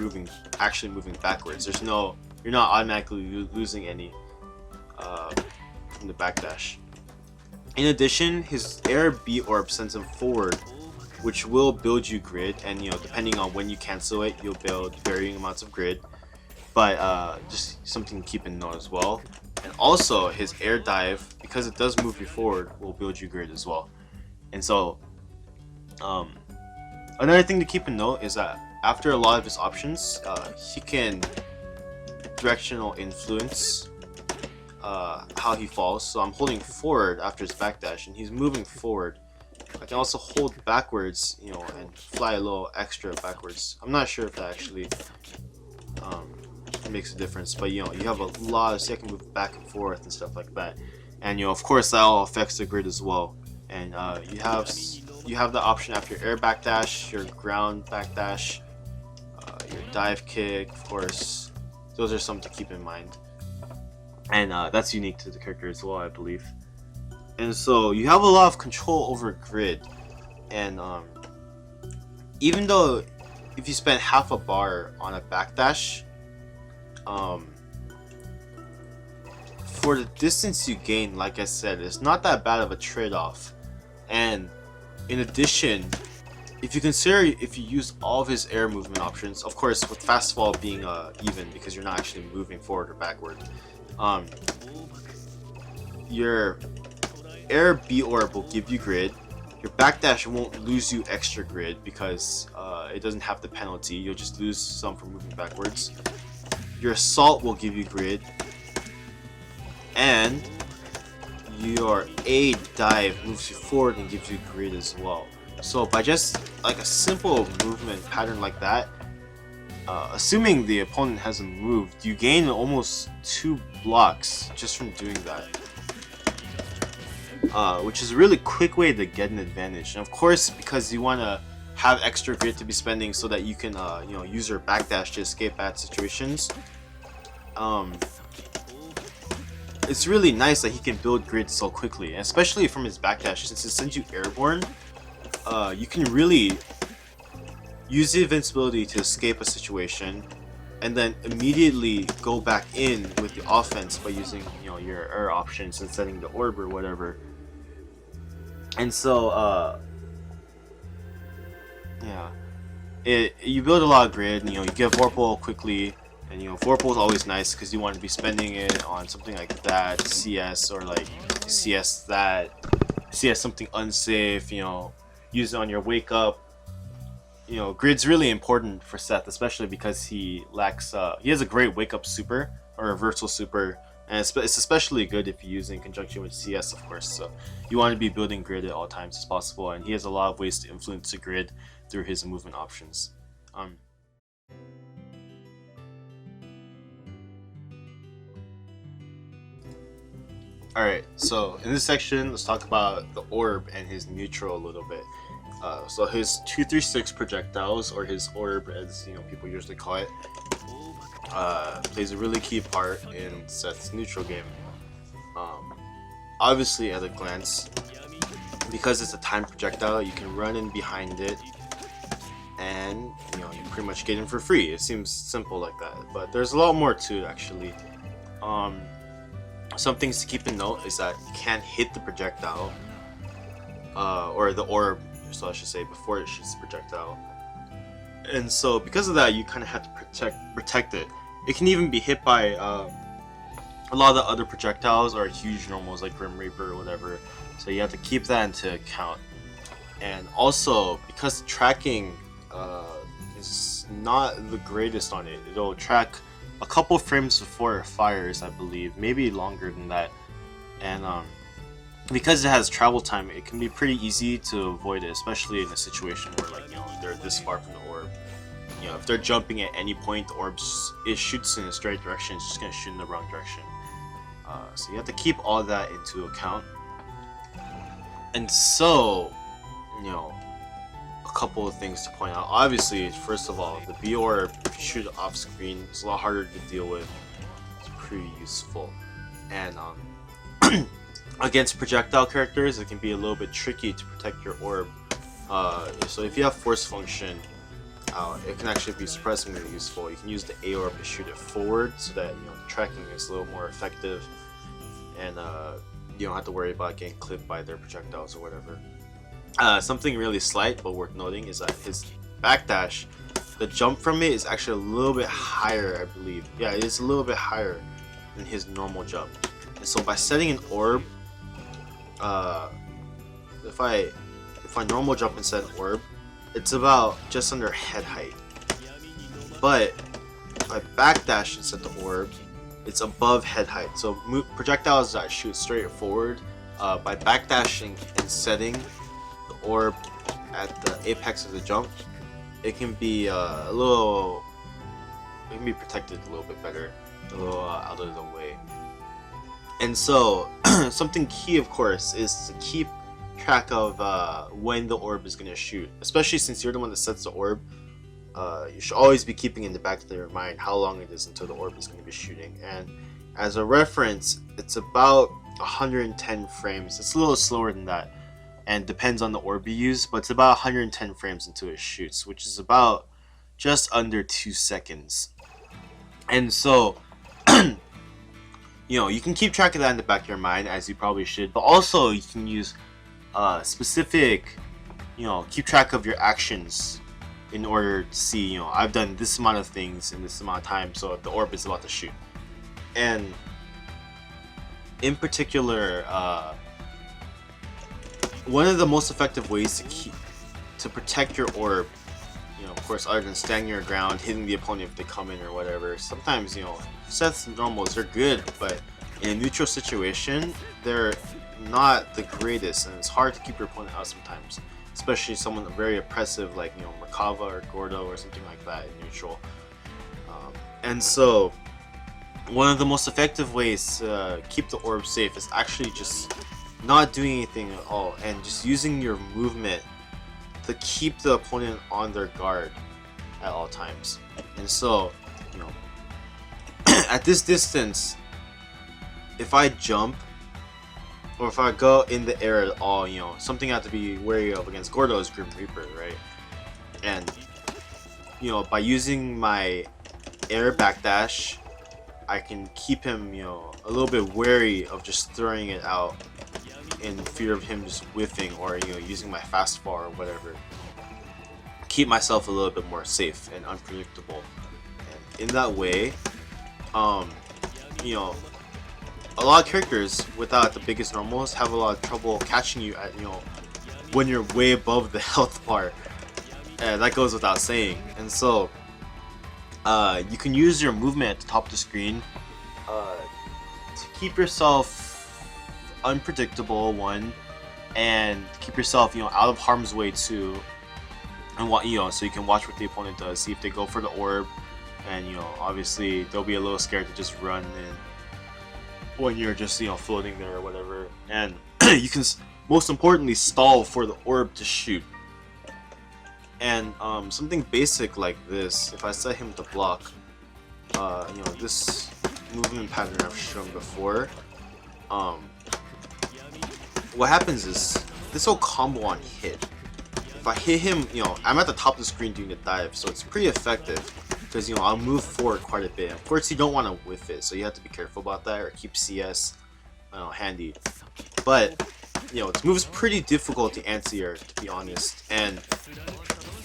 actually moving backwards. You're not automatically losing any from the backdash. In addition, his air B orb sends him forward, which will build you grid, and depending on when you cancel it, you'll build varying amounts of grid. But just something to keep in note as well. And also his air dive, because it does move you forward, will build you grid as well. And so another thing to keep in note is that after a lot of his options, he can directional influence how he falls. So I'm holding forward after his backdash and he's moving forward. I can also hold backwards, and fly a little extra backwards. I'm not sure if that actually makes a difference, but you have a lot of second move back and forth and stuff like that. And of course that all affects the grid as well. And you have the option after air backdash, your ground backdash, your dive kick, of course. Those are some to keep in mind. And that's unique to the character as well, I believe. And so you have a lot of control over grid. And even though if you spend half a bar on a backdash, for the distance you gain, like I said, it's not that bad of a trade-off. And in addition, if you use all of his air movement options, of course with fast fall being even because you're not actually moving forward or backward, your air B orb will give you grid. Your backdash won't lose you extra grid because it doesn't have the penalty. You'll just lose some for moving backwards. Your assault will give you grid, and your A dive moves you forward and gives you grid as well. So by just like a simple movement pattern like that, assuming the opponent hasn't moved, you gain almost 2 blocks just from doing that, which is a really quick way to get an advantage. And of course, because you want to have extra grid to be spending so that you can use your backdash to escape bad situations, it's really nice that he can build grid so quickly, and especially from his backdash, since it sends you airborne. You can really use the invincibility to escape a situation and then immediately go back in with the offense by using your air options and setting the orb or whatever. And so you build a lot of grid, and you get Vorpal quickly, and Vorpal is always nice because you want to be spending it on something like that, CS, or like CS something unsafe, use it on your wake up. Grid's really important for Seth, especially because he has a great wake up super or reversal super, and it's especially good if you use it in conjunction with CS, of course. So you want to be building grid at all times as possible, and he has a lot of ways to influence the grid through his movement options. Alright, so in this section, let's talk about the orb and his neutral a little bit. So his 236 projectiles, or his orb as people usually call it, plays a really key part in Seth's neutral game. Obviously, at a glance, because it's a timed projectile, you can run in behind it and you know, you pretty much get in for free. It seems simple like that, but there's a lot more to it actually. Some things to keep in note is that you can't hit the projectile, or the orb, so I should say, before it shoots the projectile. And so because of that, you kind of have to protect it. It can even be hit by a lot of the other projectiles or huge normals like Grim Reaper or whatever. So you have to keep that into account. And also, because tracking is not the greatest on it, it'll track a couple frames before it fires, I believe, maybe longer than that. And because it has travel time, it can be pretty easy to avoid it, especially in a situation where, like, you know, they're this far from the orb. You know, if they're jumping at any point, the orb, it shoots in a straight direction, it's just gonna shoot in the wrong direction. So you have to keep all that into account. And so, you know, a couple of things to point out. Obviously, first of all, the B orb, if you shoot it off screen, it's a lot harder to deal with. It's pretty useful. And against projectile characters, it can be a little bit tricky to protect your orb. So if you have force function, it can actually be surprisingly useful. You can use the A orb to shoot it forward so that, you know, the tracking is a little more effective, and you don't have to worry about getting clipped by their projectiles or whatever. Something really slight but worth noting is that his backdash, the jump from it is actually a little bit higher, I believe. Yeah, it is a little bit higher than his normal jump. And so by setting an orb, if I normal jump and set an orb, it's about just under head height. But if I backdash and set the orb, it's above head height. So projectiles that shoot straight forward, by backdashing and setting the orb at the apex of the jump, it can be protected a little bit better, a little out of the way. And so something key, of course, is to keep track of when the orb is going to shoot, especially since you're the one that sets the orb. You should always be keeping in the back of your mind how long it is until the orb is going to be shooting. And as a reference, it's about 110 frames. It's a little slower than that, and depends on the orb you use, but it's about 110 frames until it shoots, which is about just under 2 seconds. And so you know, you can keep track of that in the back of your mind, as you probably should, but also you can use specific, you know, keep track of your actions in order to see, you know, I've done this amount of things in this amount of time, so the orb is about to shoot. And in particular, one of the most effective ways to protect your orb, you know, of course, other than standing your ground, hitting the opponent if they come in or whatever. Sometimes, you know, Seth's normals, they're good, but in a neutral situation, they're not the greatest, and it's hard to keep your opponent out sometimes, especially someone very oppressive like, you know, Merkava or Gordo or something like that in neutral. And so one of the most effective ways to keep the orb safe is actually just not doing anything at all and just using your movement to keep the opponent on their guard at all times. And so, you know, at this distance, if I jump or if I go in the air at all, you know, something I have to be wary of against Gordo is Grim Reaper, right? And, you know, by using my air backdash, I can keep him, you know, a little bit wary of just throwing it out in fear of him just whiffing, or, you know, using my fast fall or whatever. Keep myself a little bit more safe and unpredictable. And in that way, you know, a lot of characters without the biggest normals have a lot of trouble catching you at, you know, when you're way above the health bar. That goes without saying. And so you can use your movement at the top of the screen to keep yourself unpredictable, one, and keep yourself, you know, out of harm's way too. And what, you know, so you can watch what the opponent does, see if they go for the orb, and, you know, obviously they'll be a little scared to just run in when you're just, you know, floating there or whatever. And you can, most importantly, stall for the orb to shoot. And something basic like this, if I set him to block, you know, this movement pattern I've shown before, what happens is this will combo on hit. if I hit him, you know, I'm at the top of the screen doing the dive, so it's pretty effective because, you know, I'll move forward quite a bit. Of course, you don't want to whiff it, so you have to be careful about that or keep CS, you know, handy. But, you know, this move is pretty difficult to anti-air, to be honest, and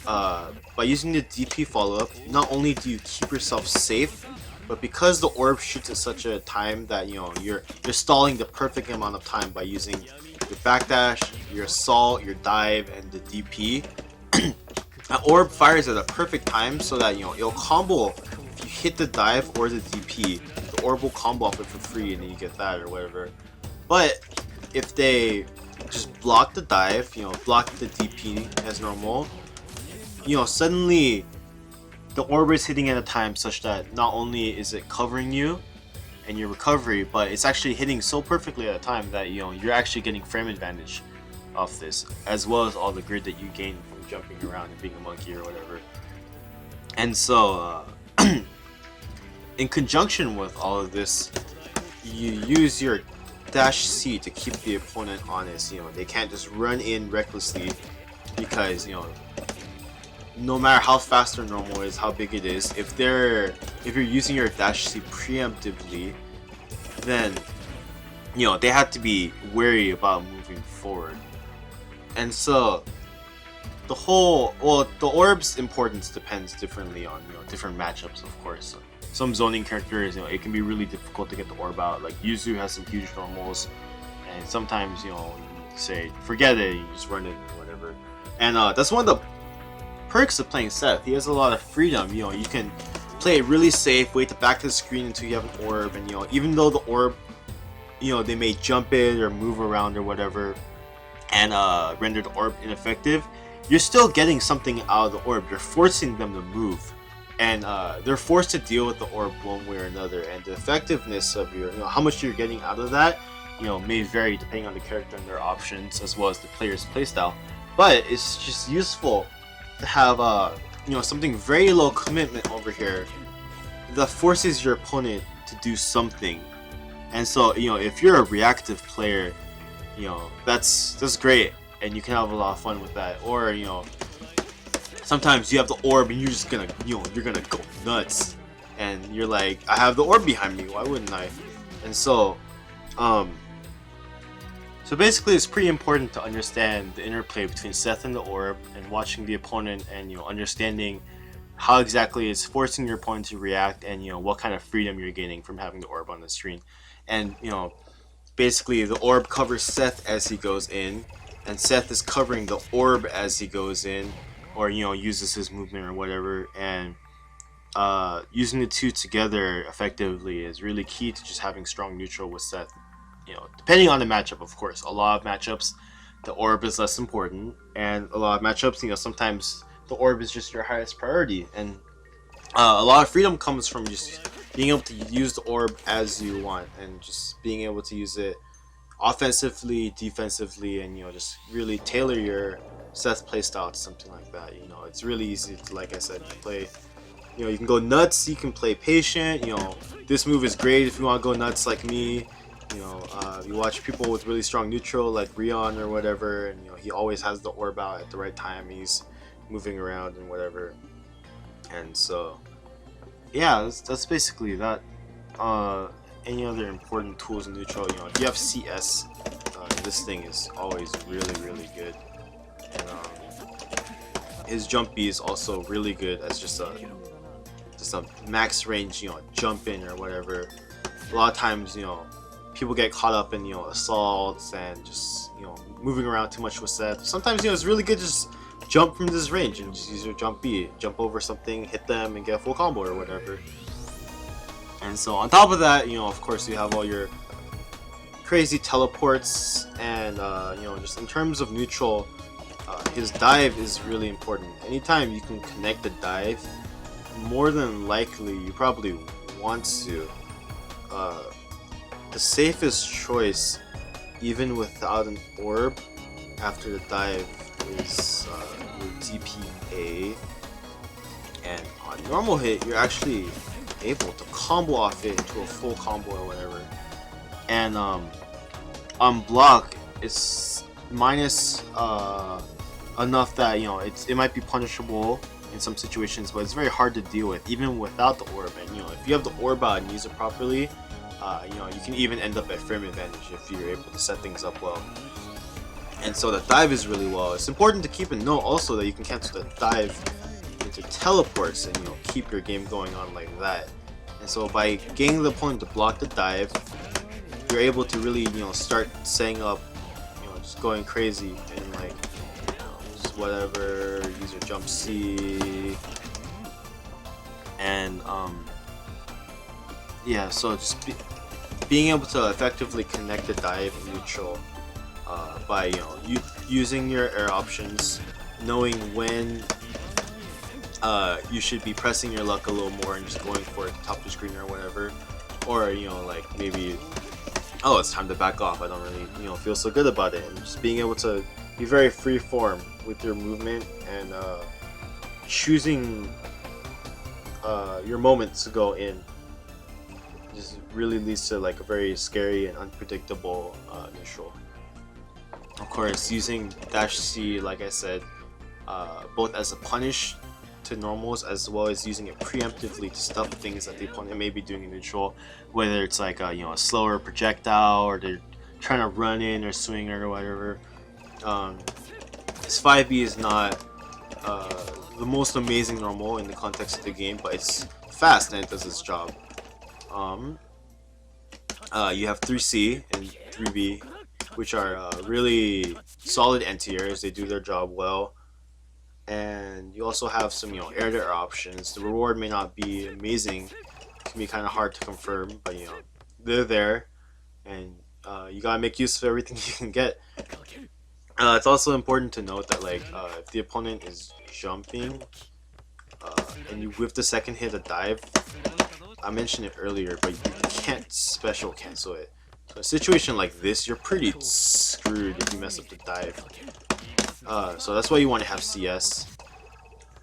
by using the DP follow-up, not only do you keep yourself safe, but because the orb shoots at such a time that, you know, you're stalling the perfect amount of time by using your backdash, your assault, your dive, and the DP. An orb fires at a perfect time so that, you know, it'll combo if you hit the dive or the DP. The orb will combo off it for free, and then you get that or whatever. But if they just block the dive, you know, block the DP as normal, you know, suddenly the orb is hitting at a time such that not only is it covering you and your recovery, but it's actually hitting so perfectly at a time that, you know, you're actually getting frame advantage off this, as well as all the grid that you gain from jumping around and being a monkey or whatever. And so, in conjunction with all of this, you use your dash C to keep the opponent honest. You know, they can't just run in recklessly because, you know, no matter how fast or normal it is, how big it is, if you're using your dash C preemptively, then, you know, they have to be wary about moving forward. And so the orb's importance depends differently on, you know, different matchups, of course. Some zoning characters, you know, it can be really difficult to get the orb out. Like Yuzu has some huge normals, and sometimes, you know, you say forget it, you just run it or whatever. And that's one of the perks of playing Seth. He has a lot of freedom. You know, you can play it really safe, wait to back to the screen until you have an orb, and, you know, even though the orb, you know, they may jump it or move around or whatever and render the orb ineffective, you're still getting something out of the orb. You're forcing them to move, and they're forced to deal with the orb one way or another, and the effectiveness of your, you know, how much you're getting out of that, you know, may vary depending on the character and their options as well as the player's playstyle. But it's just useful to have you know, something very low commitment over here that forces your opponent to do something. And so, you know, if you're a reactive player, you know, that's great, and you can have a lot of fun with that. Or, you know, sometimes you have the orb and you're just gonna, you know, you're gonna go nuts, and you're like, I have the orb behind me, why wouldn't I? And so so basically, it's pretty important to understand the interplay between Seth and the orb, and watching the opponent, and, you know, understanding how exactly it's forcing your opponent to react, and, you know, what kind of freedom you're gaining from having the orb on the screen. And, you know, basically the orb covers Seth as he goes in, and Seth is covering the orb as he goes in, or, you know, uses his movement or whatever. And using the two together effectively is really key to just having strong neutral with Seth. You know, depending on the matchup, of course. A lot of matchups, the orb is less important, and a lot of matchups, you know, sometimes the orb is just your highest priority. And a lot of freedom comes from just being able to use the orb as you want, and just being able to use it offensively, defensively, and, you know, just really tailor your Seth playstyle to something like that. You know, it's really easy to, like I said, play. You know, you can go nuts, you can play patient. You know, this move is great if you want to go nuts like me. You know, you watch people with really strong neutral like Rion or whatever, and, you know, he always has the orb out at the right time. He's moving around and whatever. And so, yeah, that's basically that. Any other important tools in neutral? You know, if you have CS, this thing is always really good. And his jump B is also really good as just a max range, you know, jump in or whatever. A lot of times, you know, people get caught up in, you know, assaults and just, you know, moving around too much with Seth. Sometimes, you know, it's really good to just jump from this range and just use your jump B, jump over something, hit them, and get a full combo or whatever. And so on top of that, you know, of course, you have all your crazy teleports, and you know, just in terms of neutral, his dive is really important. Anytime you can connect the dive, more than likely you probably want to. The safest choice, even without an orb, after the dive is your DPA, and on normal hit you're actually able to combo off it into a full combo or whatever. And on block it's minus enough that it might be punishable in some situations, but it's very hard to deal with even without the orb. And if you have the orb out and use it properly, you can even end up at frame advantage if you're able to set things up well. And so the dive is really well. It's important to keep a note also that you can cancel the dive into teleports and keep your game going on like that. And so by getting the opponent to block the dive, you're able to really start setting up, just going crazy and like just whatever, use your jump C, and yeah, so just being able to effectively connect the dive neutral by using your air options, knowing when you should be pressing your luck a little more and just going for it at the top of the screen or whatever, or like maybe, oh, it's time to back off, I don't really feel so good about it, and just being able to be very free form with your movement and choosing your moments to go in just really leads to like a very scary and unpredictable neutral. Of course, using dash C, like I said, both as a punish to normals as well as using it preemptively to stop things that the opponent may be doing in neutral, whether it's like a slower projectile or they're trying to run in or swing or whatever. This 5B is not the most amazing normal in the context of the game, but it's fast and it does its job. You have 3C and 3B, which are really solid anti-airs. They do their job well. And you also have some air-to-air options. The reward may not be amazing, it can be kind of hard to confirm, but they're there, and you gotta make use of everything you can get. It's also important to note that like if the opponent is jumping and you whiff the second hit a dive, I mentioned it earlier, but you can't special cancel it. So in a situation like this, you're pretty screwed if you mess up the dive. So that's why you want to have CS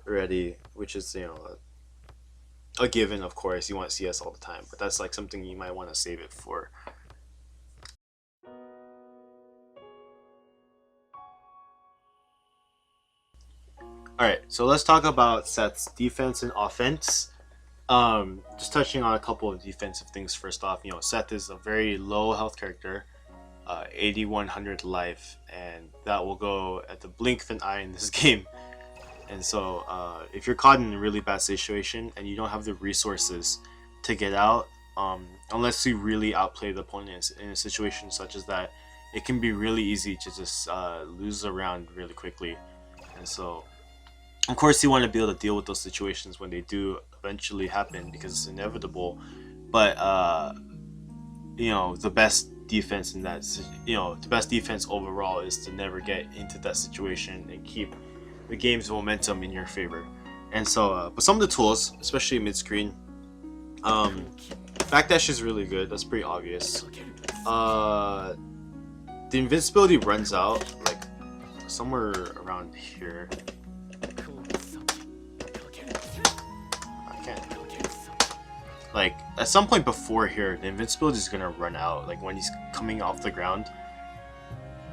ready, which is a given, of course. You want CS all the time, but that's like something you might want to save it for. Alright, so let's talk about Seth's defense and offense. Just touching on a couple of defensive things first off. Seth is a very low health character, 8100 life, and that will go at the blink of an eye in this game. And so if you're caught in a really bad situation and you don't have the resources to get out, unless you really outplay the opponent in a situation such as that, it can be really easy to just lose a round really quickly. And so of course you want to be able to deal with those situations when they do eventually happen, because it's inevitable. But the best defense in that, the best defense overall is to never get into that situation and keep the game's momentum in your favor. And so but some of the tools, especially mid-screen, backdash is really good. That's pretty obvious. The invincibility runs out like somewhere around here. Like at some point before here, the invincibility is gonna run out. Like when he's coming off the ground,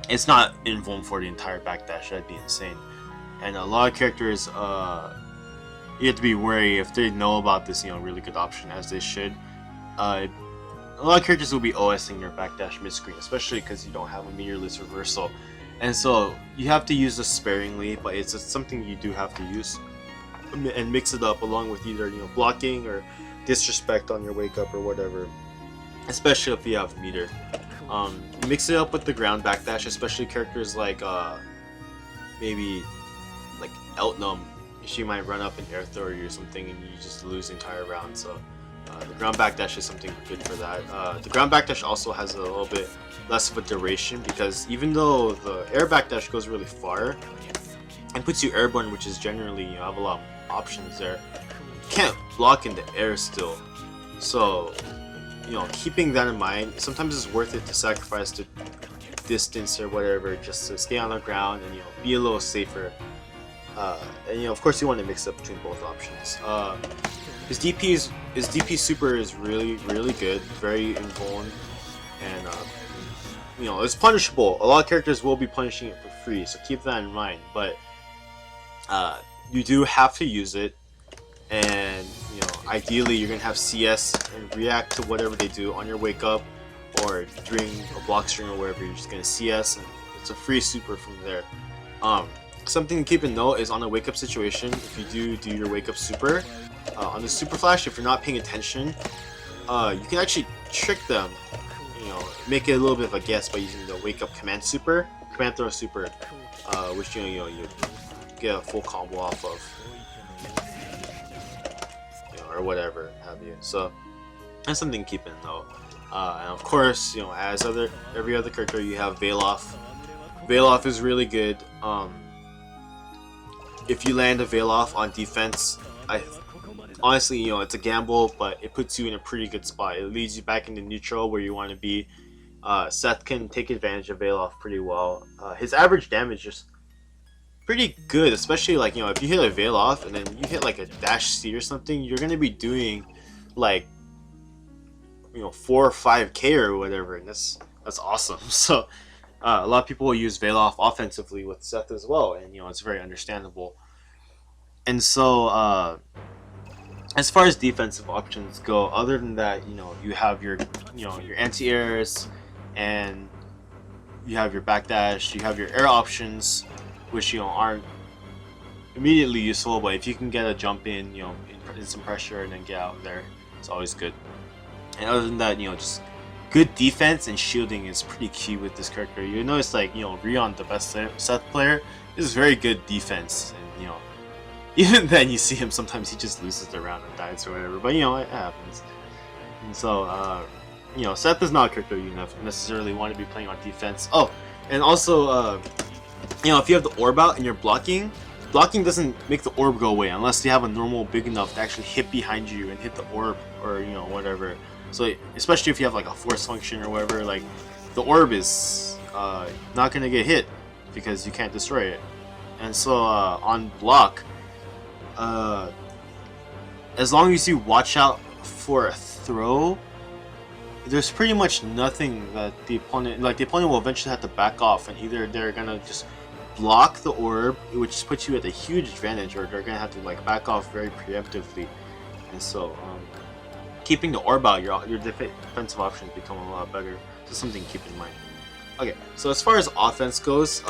it's not invuln for the entire backdash. That'd be insane. And a lot of characters, you have to be wary if they know about this, really good option, as they should. A lot of characters will be OSing your backdash mid-screen, especially because you don't have a meterless reversal, and so you have to use this sparingly. But it's something you do have to use and mix it up along with either blocking or disrespect on your wake up or whatever, especially if you have meter. Mix it up with the ground backdash, especially characters like maybe like Eltnum. She might run up and air throw you or something and you just lose the entire round. So the ground backdash is something good for that. The ground backdash also has a little bit less of a duration, because even though the air backdash goes really far and puts you airborne, which is generally you have a lot of options there, you can't block in the air still. So keeping that in mind, sometimes it's worth it to sacrifice the distance or whatever just to stay on the ground and be a little safer. And of course you want to mix up between both options. His DP super is really good, very invuln, and it's punishable. A lot of characters will be punishing it for free, so keep that in mind. But You do have to use it, and ideally you're gonna have CS and react to whatever they do on your wake up or during a block string or wherever. You're just gonna CS, and it's a free super from there. Something to keep in note is on a wake up situation, if you do your wake up super, on the super flash, if you're not paying attention, you can actually trick them, make it a little bit of a guess by using the wake up command throw super, which you get a full combo off of, or whatever have you. So that's something to keep in note. And of course, as every other character, you have Veloff. Veloff is really good. If you land a Veloff on defense, honestly, it's a gamble, but it puts you in a pretty good spot. It leads you back into neutral where you want to be. Seth can take advantage of Veloff pretty well. His average damage is pretty good, especially like if you hit a Veloff and then you hit like a dash C or something, you're gonna be doing like 4 or 5k or whatever, and that's awesome. So a lot of people will use Veloff offensively with Seth as well, and it's very understandable. And so as far as defensive options go, other than that, you have your your anti-airs, and you have your backdash, you have your air options, which aren't immediately useful, but if you can get a jump in, in some pressure and then get out there, it's always good. And other than that, just good defense and shielding is pretty key with this character. You notice like Rion, the best Seth player, is very good defense, and even then you see him sometimes he just loses the round and dies or whatever, but it happens. And so Seth is not a character you necessarily want to be playing on defense. Oh, and also if you have the orb out and you're blocking doesn't make the orb go away unless you have a normal big enough to actually hit behind you and hit the orb, or whatever. So especially if you have like a force function or whatever, like the orb is not gonna get hit because you can't destroy it. And so on block, as long as you watch out for a throw, there's pretty much nothing that the opponent will eventually have to back off, and either they're gonna just block the orb, which puts you at a huge advantage, or they're gonna have to like back off very preemptively. And so keeping the orb out, your defensive options become a lot better. Just something to keep in mind. Okay, so as far as offense goes,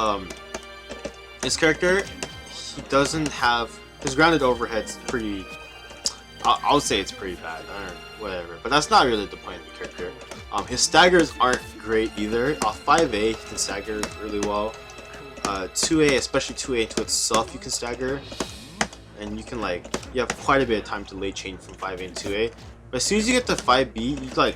this character, he doesn't have his grounded overhead's pretty. I would say it's pretty bad, whatever. But that's not really the point of the character. His staggers aren't great either. Off 5A, he can stagger really well. 2A, especially 2A into itself, you can stagger, and you can you have quite a bit of time to late chain from 5A and 2A. But as soon as you get to 5B,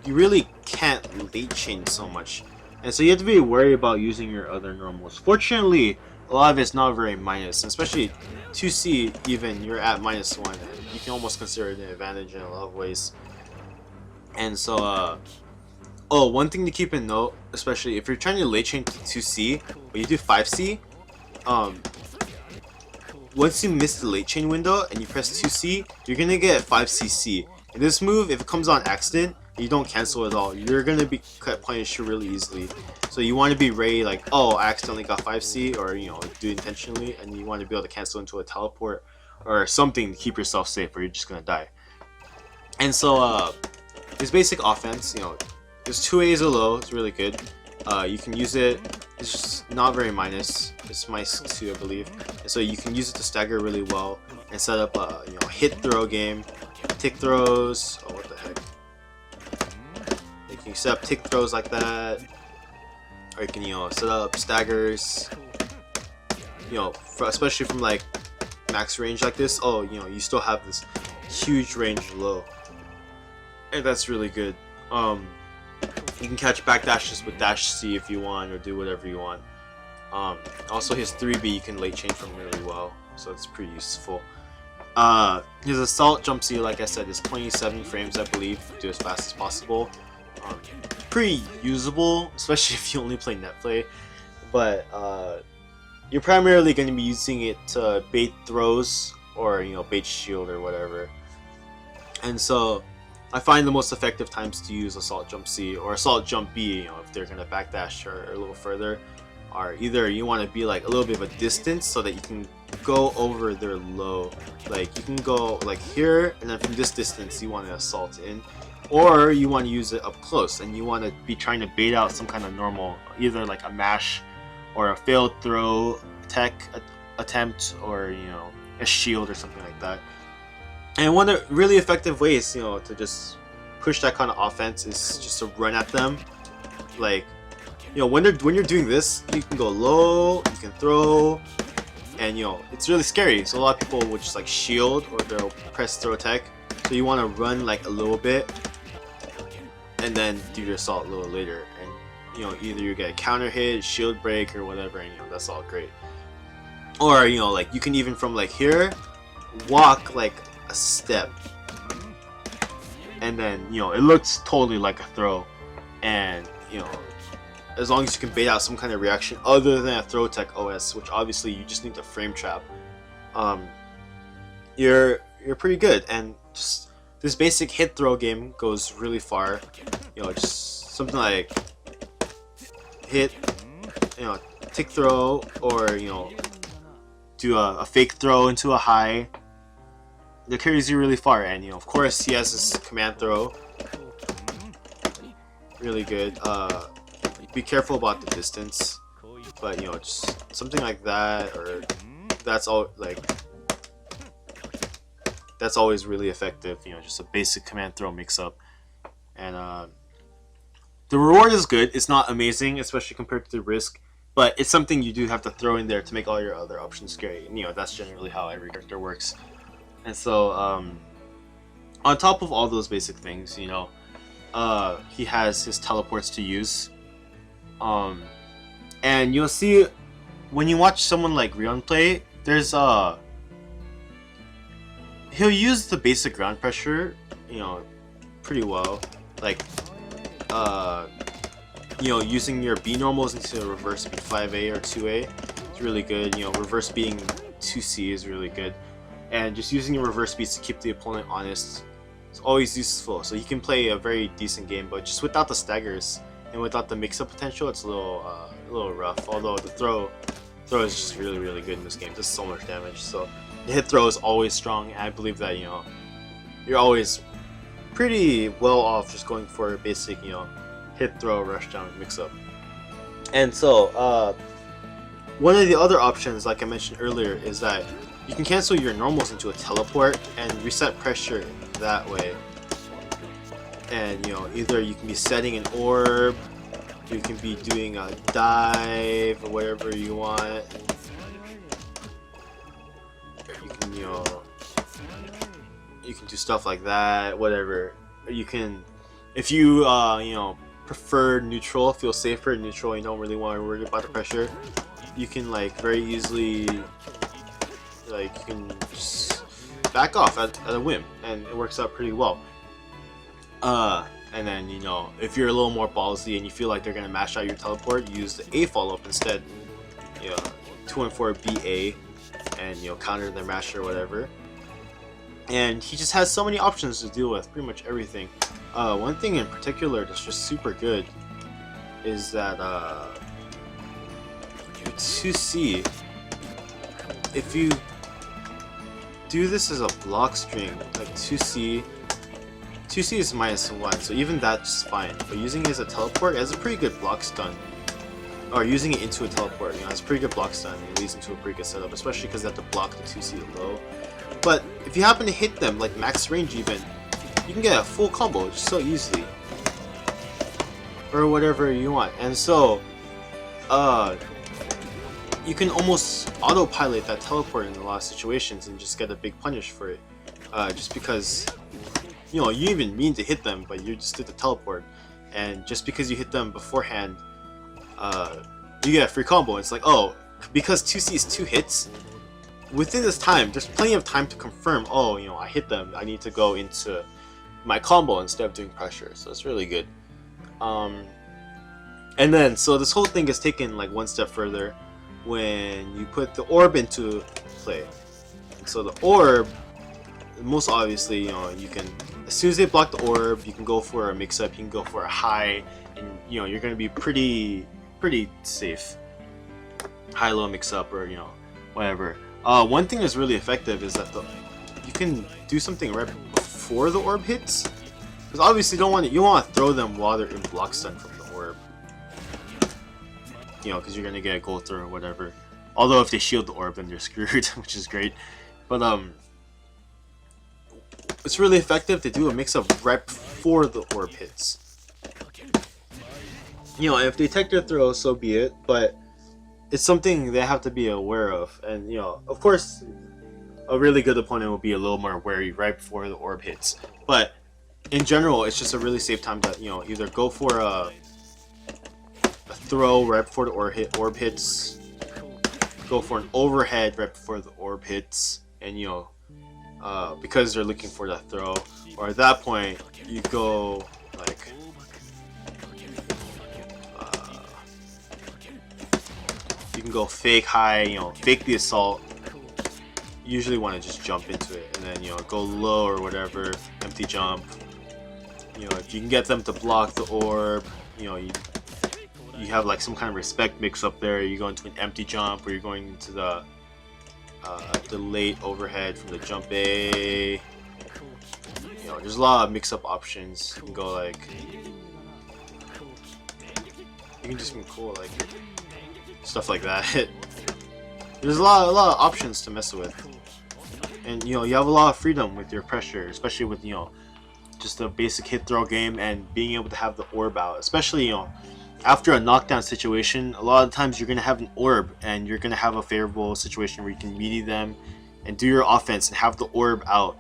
you really can't late chain so much, and so you have to be worried about using your other normals. Fortunately, a lot of it's not very minus, especially 2C. Even you're at -1, and you can almost consider it an advantage in a lot of ways. And so, one thing to keep in note, especially if you're trying to late chain to 2C, but you do 5C, once you miss the late chain window and you press 2C, you're gonna get 5CC. And this move, if it comes on accident, you don't cancel at all, you're gonna be punished really easily. So you want to be ready, oh, I accidentally got 5C, or do it intentionally, and you want to be able to cancel into a teleport or something to keep yourself safe, or you're just gonna die. And so his basic offense, his 2A is a low, it's really good. You can use it, it's just not very minus, it's -2 I believe. And so you can use it to stagger really well and set up a hit throw game, tick throws. Oh, what the heck. You can set up tick throws like that, or you can set up staggers, especially from max range like this. Oh, you still have this huge range low, and that's really good. You can catch backdashes with dash C if you want, or do whatever you want. Also his 3B you can late chain from really well, so it's pretty useful. His assault jump C, like I said, is 27 frames I believe, to as fast as possible. Pretty usable, especially if you only play net play, but you're primarily going to be using it to bait throws, or bait shield or whatever. And so I find the most effective times to use assault jump C or assault jump B, if they're going to backdash or a little further, are either you want to be a little bit of a distance so that you can go over their low. Like you can go like here, and then from this distance you want to assault in, or you want to use it up close and you want to be trying to bait out some kind of normal, either like a mash or a failed throw tech attempt, or a shield or something like that. And one of the really effective ways to just push that kind of offense is just to run at them. Like when you're doing this, you can go low, you can throw, and it's really scary. So a lot of people would just like shield or they'll press throw tech. So you want to run like a little bit and then do your assault a little later, and either you get a counter hit, shield break, or whatever, and that's all great. Or like you can even from like here walk like a step, and then it looks totally like a throw, and as long as you can bait out some kind of reaction other than a throw tech OS, which obviously you just need to frame trap, you're pretty good. And just this basic hit throw game goes really far. Just something like hit, tick throw, or do a fake throw into a high. That carries you really far. And of course he has this command throw, really good. Be careful about the distance, but just something like that, or that's all, like that's always really effective. Just a basic command throw mix up. And the reward is good. It's not amazing, especially compared to the risk, but it's something you do have to throw in there to make all your other options scary. And that's generally how every character works. And so on top of all those basic things, he has his teleports to use. And you'll see when you watch someone like Rion play, there's he'll use the basic ground pressure, pretty well. Like using your B normals into reverse B 5A or 2A is really good. Reverse being 2C is really good. And just using your reverse beats to keep the opponent honest is always useful. So you can play a very decent game, but just without the staggers and without the mix-up potential, it's a little rough. Although the throw is just really, really good in this game. Does so much damage. So the hit throw is always strong, and I believe that you're always pretty well off just going for a basic hit throw rush down mix-up. And so one of the other options, like I mentioned earlier, is that you can cancel your normals into a teleport and reset pressure that way. And either you can be setting an orb, you can be doing a dive or whatever you want. You can do stuff like that, whatever. You can, if you prefer neutral, feel safer in neutral, you don't really want to worry about the pressure, you can like very easily you can just back off at a whim, and it works out pretty well. And then if you're a little more ballsy and you feel like they're gonna mash out your teleport, you use the A follow-up instead. 2 and 4 BA, and counter their mash or whatever. And he just has so many options to deal with pretty much everything. One thing in particular that's just super good is that 2C, if you do this as a block string, like 2C is -1, so even that's fine. But using it as a teleport, it has a pretty good block stun. Or using it into a teleport, it's a pretty good block stun. It leads into a pretty good setup, especially because they have to block the 2C low. But if you happen to hit them, like max range even, you can get a full combo just so easily. Or whatever you want. And so, you can almost autopilot that teleport in a lot of situations and just get a big punish for it. Just because you even mean to hit them, but you just did the teleport, and just because you hit them beforehand, you get a free combo. It's like, oh, because 2C is 2 hits, within this time, there's plenty of time to confirm, oh, I hit them, I need to go into my combo instead of doing pressure, so it's really good. And then, so this whole thing is taken like one step further when you put the orb into play. So the orb, most obviously, you can, as soon as they block the orb, you can go for a mix-up, you can go for a high, and you're going to be pretty safe. High-low mix-up, or whatever. One thing that's really effective is that you can do something right before the orb hits. Because obviously you don't want to throw them while they're in block stun from the orb. You know, because you're gonna get a gold throw or whatever. Although if they shield the orb, then they're screwed, which is great. But it's really effective to do a mix-up right before the orb hits. You know, if they tech their throw, so be it. But it's something they have to be aware of. And you know, of course, a really good opponent will be a little more wary right before the orb hits. But in general, it's just a really safe time to, you know, either go for a throw right before the orb hits, go for an overhead right before the orb hits, and you know, because they're looking for that throw, or at that point you go like you can go fake high, you know, fake the assault. You usually want to just jump into it, and then, you know, go low or whatever, empty jump. You know, if you can get them to block the orb, you know, you have like some kind of respect mix up there. You go into an empty jump, or you're going into the late overhead from the jump A. You know, there's a lot of mix up options. You can go like, you can just be cool, like stuff like that. There's a lot of options to mess with, and you know, you have a lot of freedom with your pressure, especially with, you know, just a basic hit throw game and being able to have the orb out. Especially, you know, after a knockdown situation, a lot of times you're gonna have an orb, and you're gonna have a favorable situation where you can melee them and do your offense and have the orb out.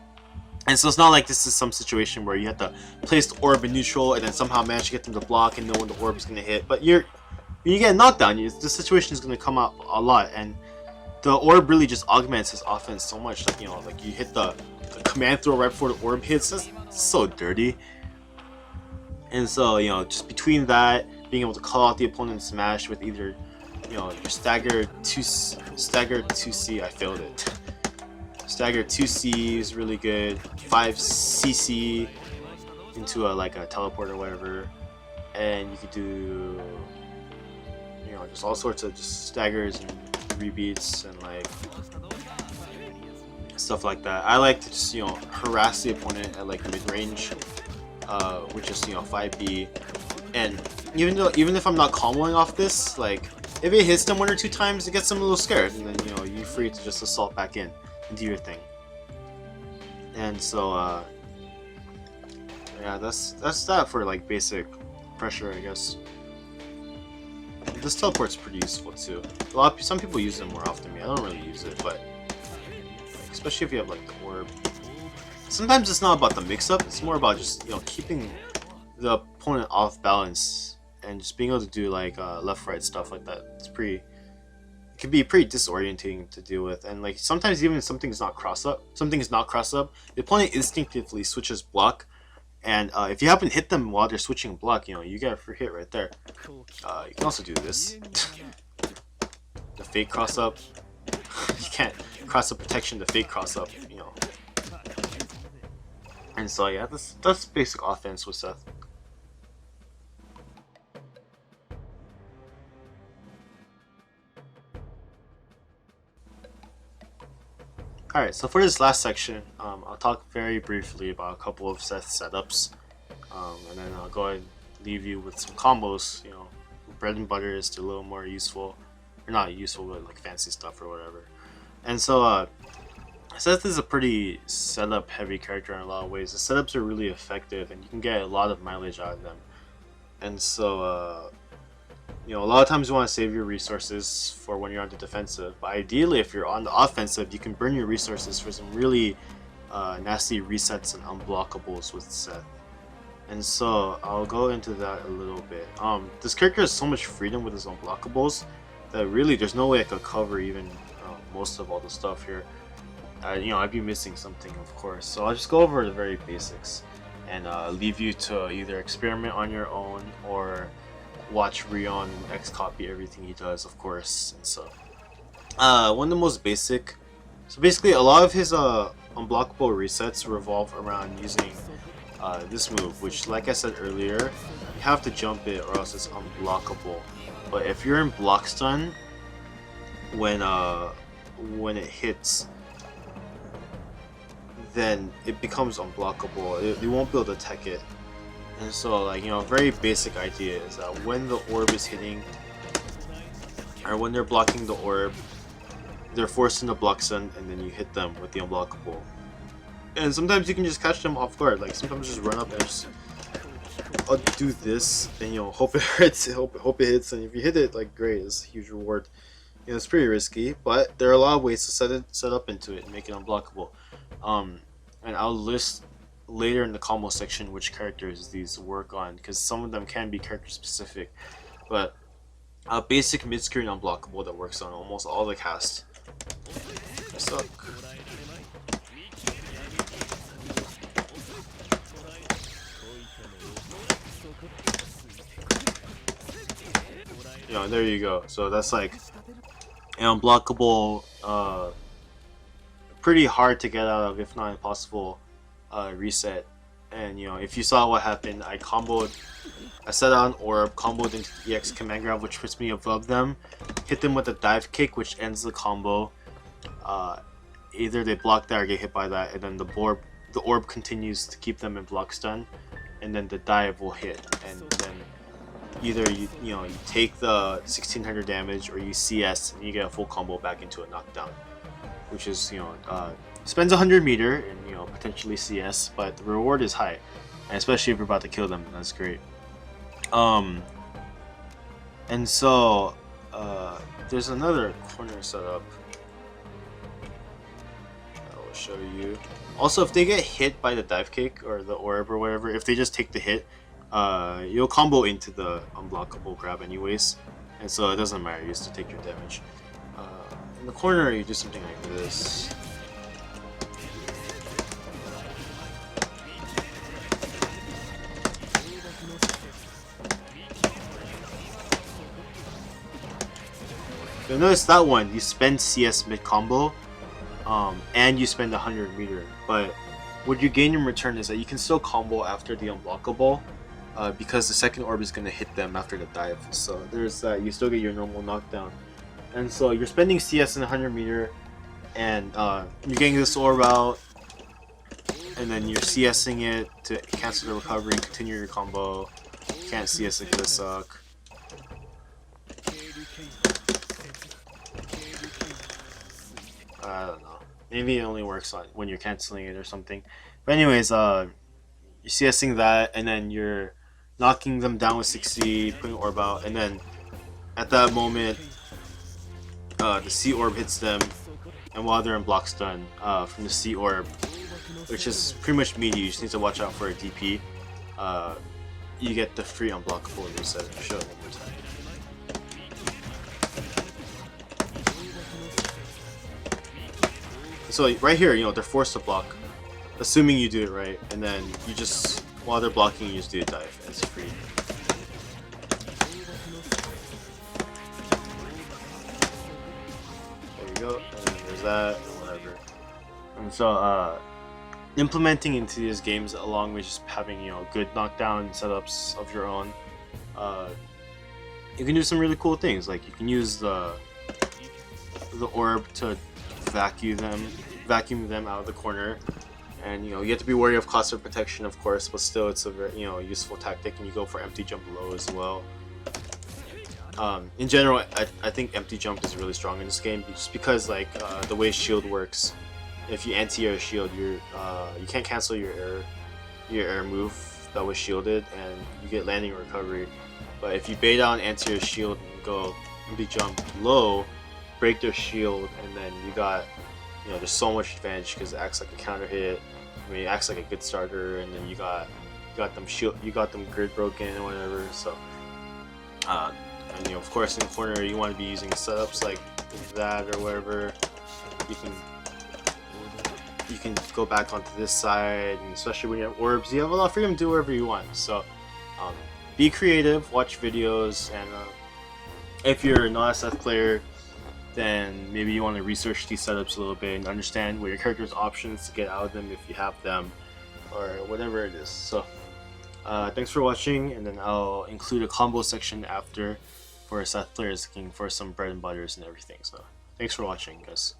And so it's not like this is some situation where you have to place the orb in neutral and then somehow manage to get them to block and know when the orb is gonna hit. But when you get a knockdown, the situation is gonna come out a lot, and the orb really just augments his offense so much. Like, you know, like you hit the command throw right before the orb hits. That's so dirty. And so, you know, just between that, being able to call out the opponent's smash with either, you know, your stagger 2C, I failed it. Stagger 2C is really good. 5CC into like a teleport or whatever, and you could do, you know, just all sorts of just staggers and rebeats and like stuff like that. I like to just, you know, harass the opponent at like mid-range, which is, you know, 5B. And even if I'm not comboing off this, like if it hits them 1 or 2 times, it gets them a little scared, and then, you know, you're free to just assault back in and do your thing. And so yeah, that's that for like basic pressure, I guess. This teleport's pretty useful too. Some people use it more often than me. I don't really use it, but like, especially if you have like the orb. Sometimes it's not about the mix-up. It's more about just, you know, keeping the opponent off balance and just being able to do like left-right stuff like that. It can be pretty disorienting to deal with, and like sometimes even if something is not cross-up, the opponent instinctively switches block. And if you happen to hit them while they're switching block, you know, you get a free hit right there. You can also do this. The fake cross up. You can't cross up protection, the fake cross up, you know. And so yeah, that's basic offense with Seth. Alright, so for this last section, I'll talk very briefly about a couple of Seth's setups, and then I'll go ahead and leave you with some combos. You know, bread and butter is a little more useful, or not useful, but like fancy stuff or whatever. And so Seth is a pretty setup heavy character in a lot of ways. The setups are really effective, and you can get a lot of mileage out of them. And so you know, a lot of times you want to save your resources for when you're on the defensive, but ideally if you're on the offensive, you can burn your resources for some really nasty resets and unblockables with Seth. And so I'll go into that a little bit. This character has so much freedom with his unblockables that really there's no way I could cover even most of all the stuff here. You know, I'd be missing something, of course. So I'll just go over the very basics and leave you to either experiment on your own or watch Rion and X-copy everything he does, of course. And so one of the most basic, so basically a lot of his unblockable resets revolve around using this move, which, like I said earlier, you have to jump it or else it's unblockable. But if you're in block stun when when it hits, then it becomes unblockable. You won't be able to tech it. And so, like, you know, a very basic idea is that when the orb is hitting, or when they're blocking the orb, they're forced into block stun, and then you hit them with the unblockable. And sometimes you can just catch them off guard. Like, sometimes just run up and just do this, and you know, hope it hits, hope it hits, and if you hit it, like, great, it's a huge reward. You know, it's pretty risky, but there are a lot of ways to set up into it and make it unblockable. And I'll list later in the combo section which characters these work on, because some of them can be character specific, but a basic mid-screen unblockable that works on almost all the cast. Suck. You know, there you go. So that's like an unblockable, pretty hard to get out of, if not impossible, reset. And you know, if you saw what happened, I set out an orb, comboed into the EX command grab, which puts me above them, hit them with a dive kick, which ends the combo. Either they block that or get hit by that, and then the orb continues to keep them in block stun, and then the dive will hit, and then either you take the 1600 damage, or you CS and you get a full combo back into a knockdown, which is, you know, spends 100 meter and, you know, potentially CS, but the reward is high, and especially if you're about to kill them, that's great. And so there's another corner setup I will show you. Also, if they get hit by the dive kick or the orb or whatever, if they just take the hit, you'll combo into the unblockable grab anyways, and so it doesn't matter, you just take your damage. In the corner, you do something like this. You'll notice that one, you spend CS mid combo, and you spend 100 meter, but what you gain in return is that you can still combo after the unblockable, because the second orb is going to hit them after the dive. So there's that, you still get your normal knockdown. And so you're spending CS in 100 meter, and you're getting this orb out, and then you're CSing it to cancel the recovery and continue your combo. Can't CS it because it suck. I don't know. Maybe it only works on when you're canceling it or something. But anyways, you're CSing that, and then you're knocking them down with 60, putting orb out, and then at that moment, the C orb hits them, and while they're in block stun from the C orb, which is pretty much meaty, you just need to watch out for a DP. You get the free unblockable reset. I'll show it one more time. So right here, you know, they're forced to block, assuming you do it right, and then you just, while they're blocking, you just do a dive, and it's free. There you go, and then there's that, and whatever. And so, implementing into these games, along with just having, you know, good knockdown setups of your own, you can do some really cool things. Like, you can use the orb to vacuum them out of the corner, and you know, you have to be wary of cluster protection, of course, but still it's a very, you know, useful tactic. And you go for empty jump low as well. In general, I think empty jump is really strong in this game, just because, like, the way shield works, if you anti-air shield, you can't cancel your air move that was shielded, and you get landing recovery. But if you bait out an anti-air shield and go empty jump low, break their shield, and then you got, you know, there's so much advantage because it acts like a counter hit. I mean, it acts like a good starter, and then you got them grid broken and whatever. So, and you know, of course, in the corner, you want to be using setups like that or whatever. You can go back onto this side, and especially when you have orbs, you have a lot of freedom to do whatever you want. So, be creative, watch videos, and if you're not a Seth player, then maybe you want to research these setups a little bit and understand what your character's options to get out of them if you have them, or whatever it is. So, thanks for watching, and then I'll include a combo section after for Seth players looking for some bread and butters and everything. So, thanks for watching, guys.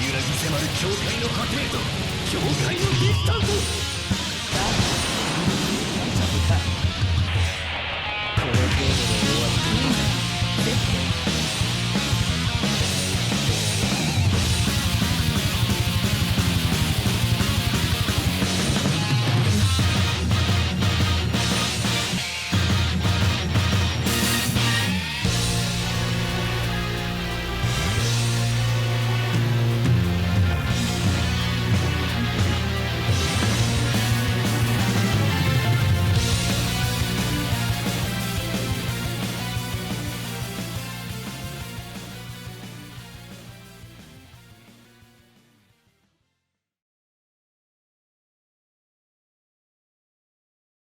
揺らぎ迫る境界の果てへと境界のディスタンス。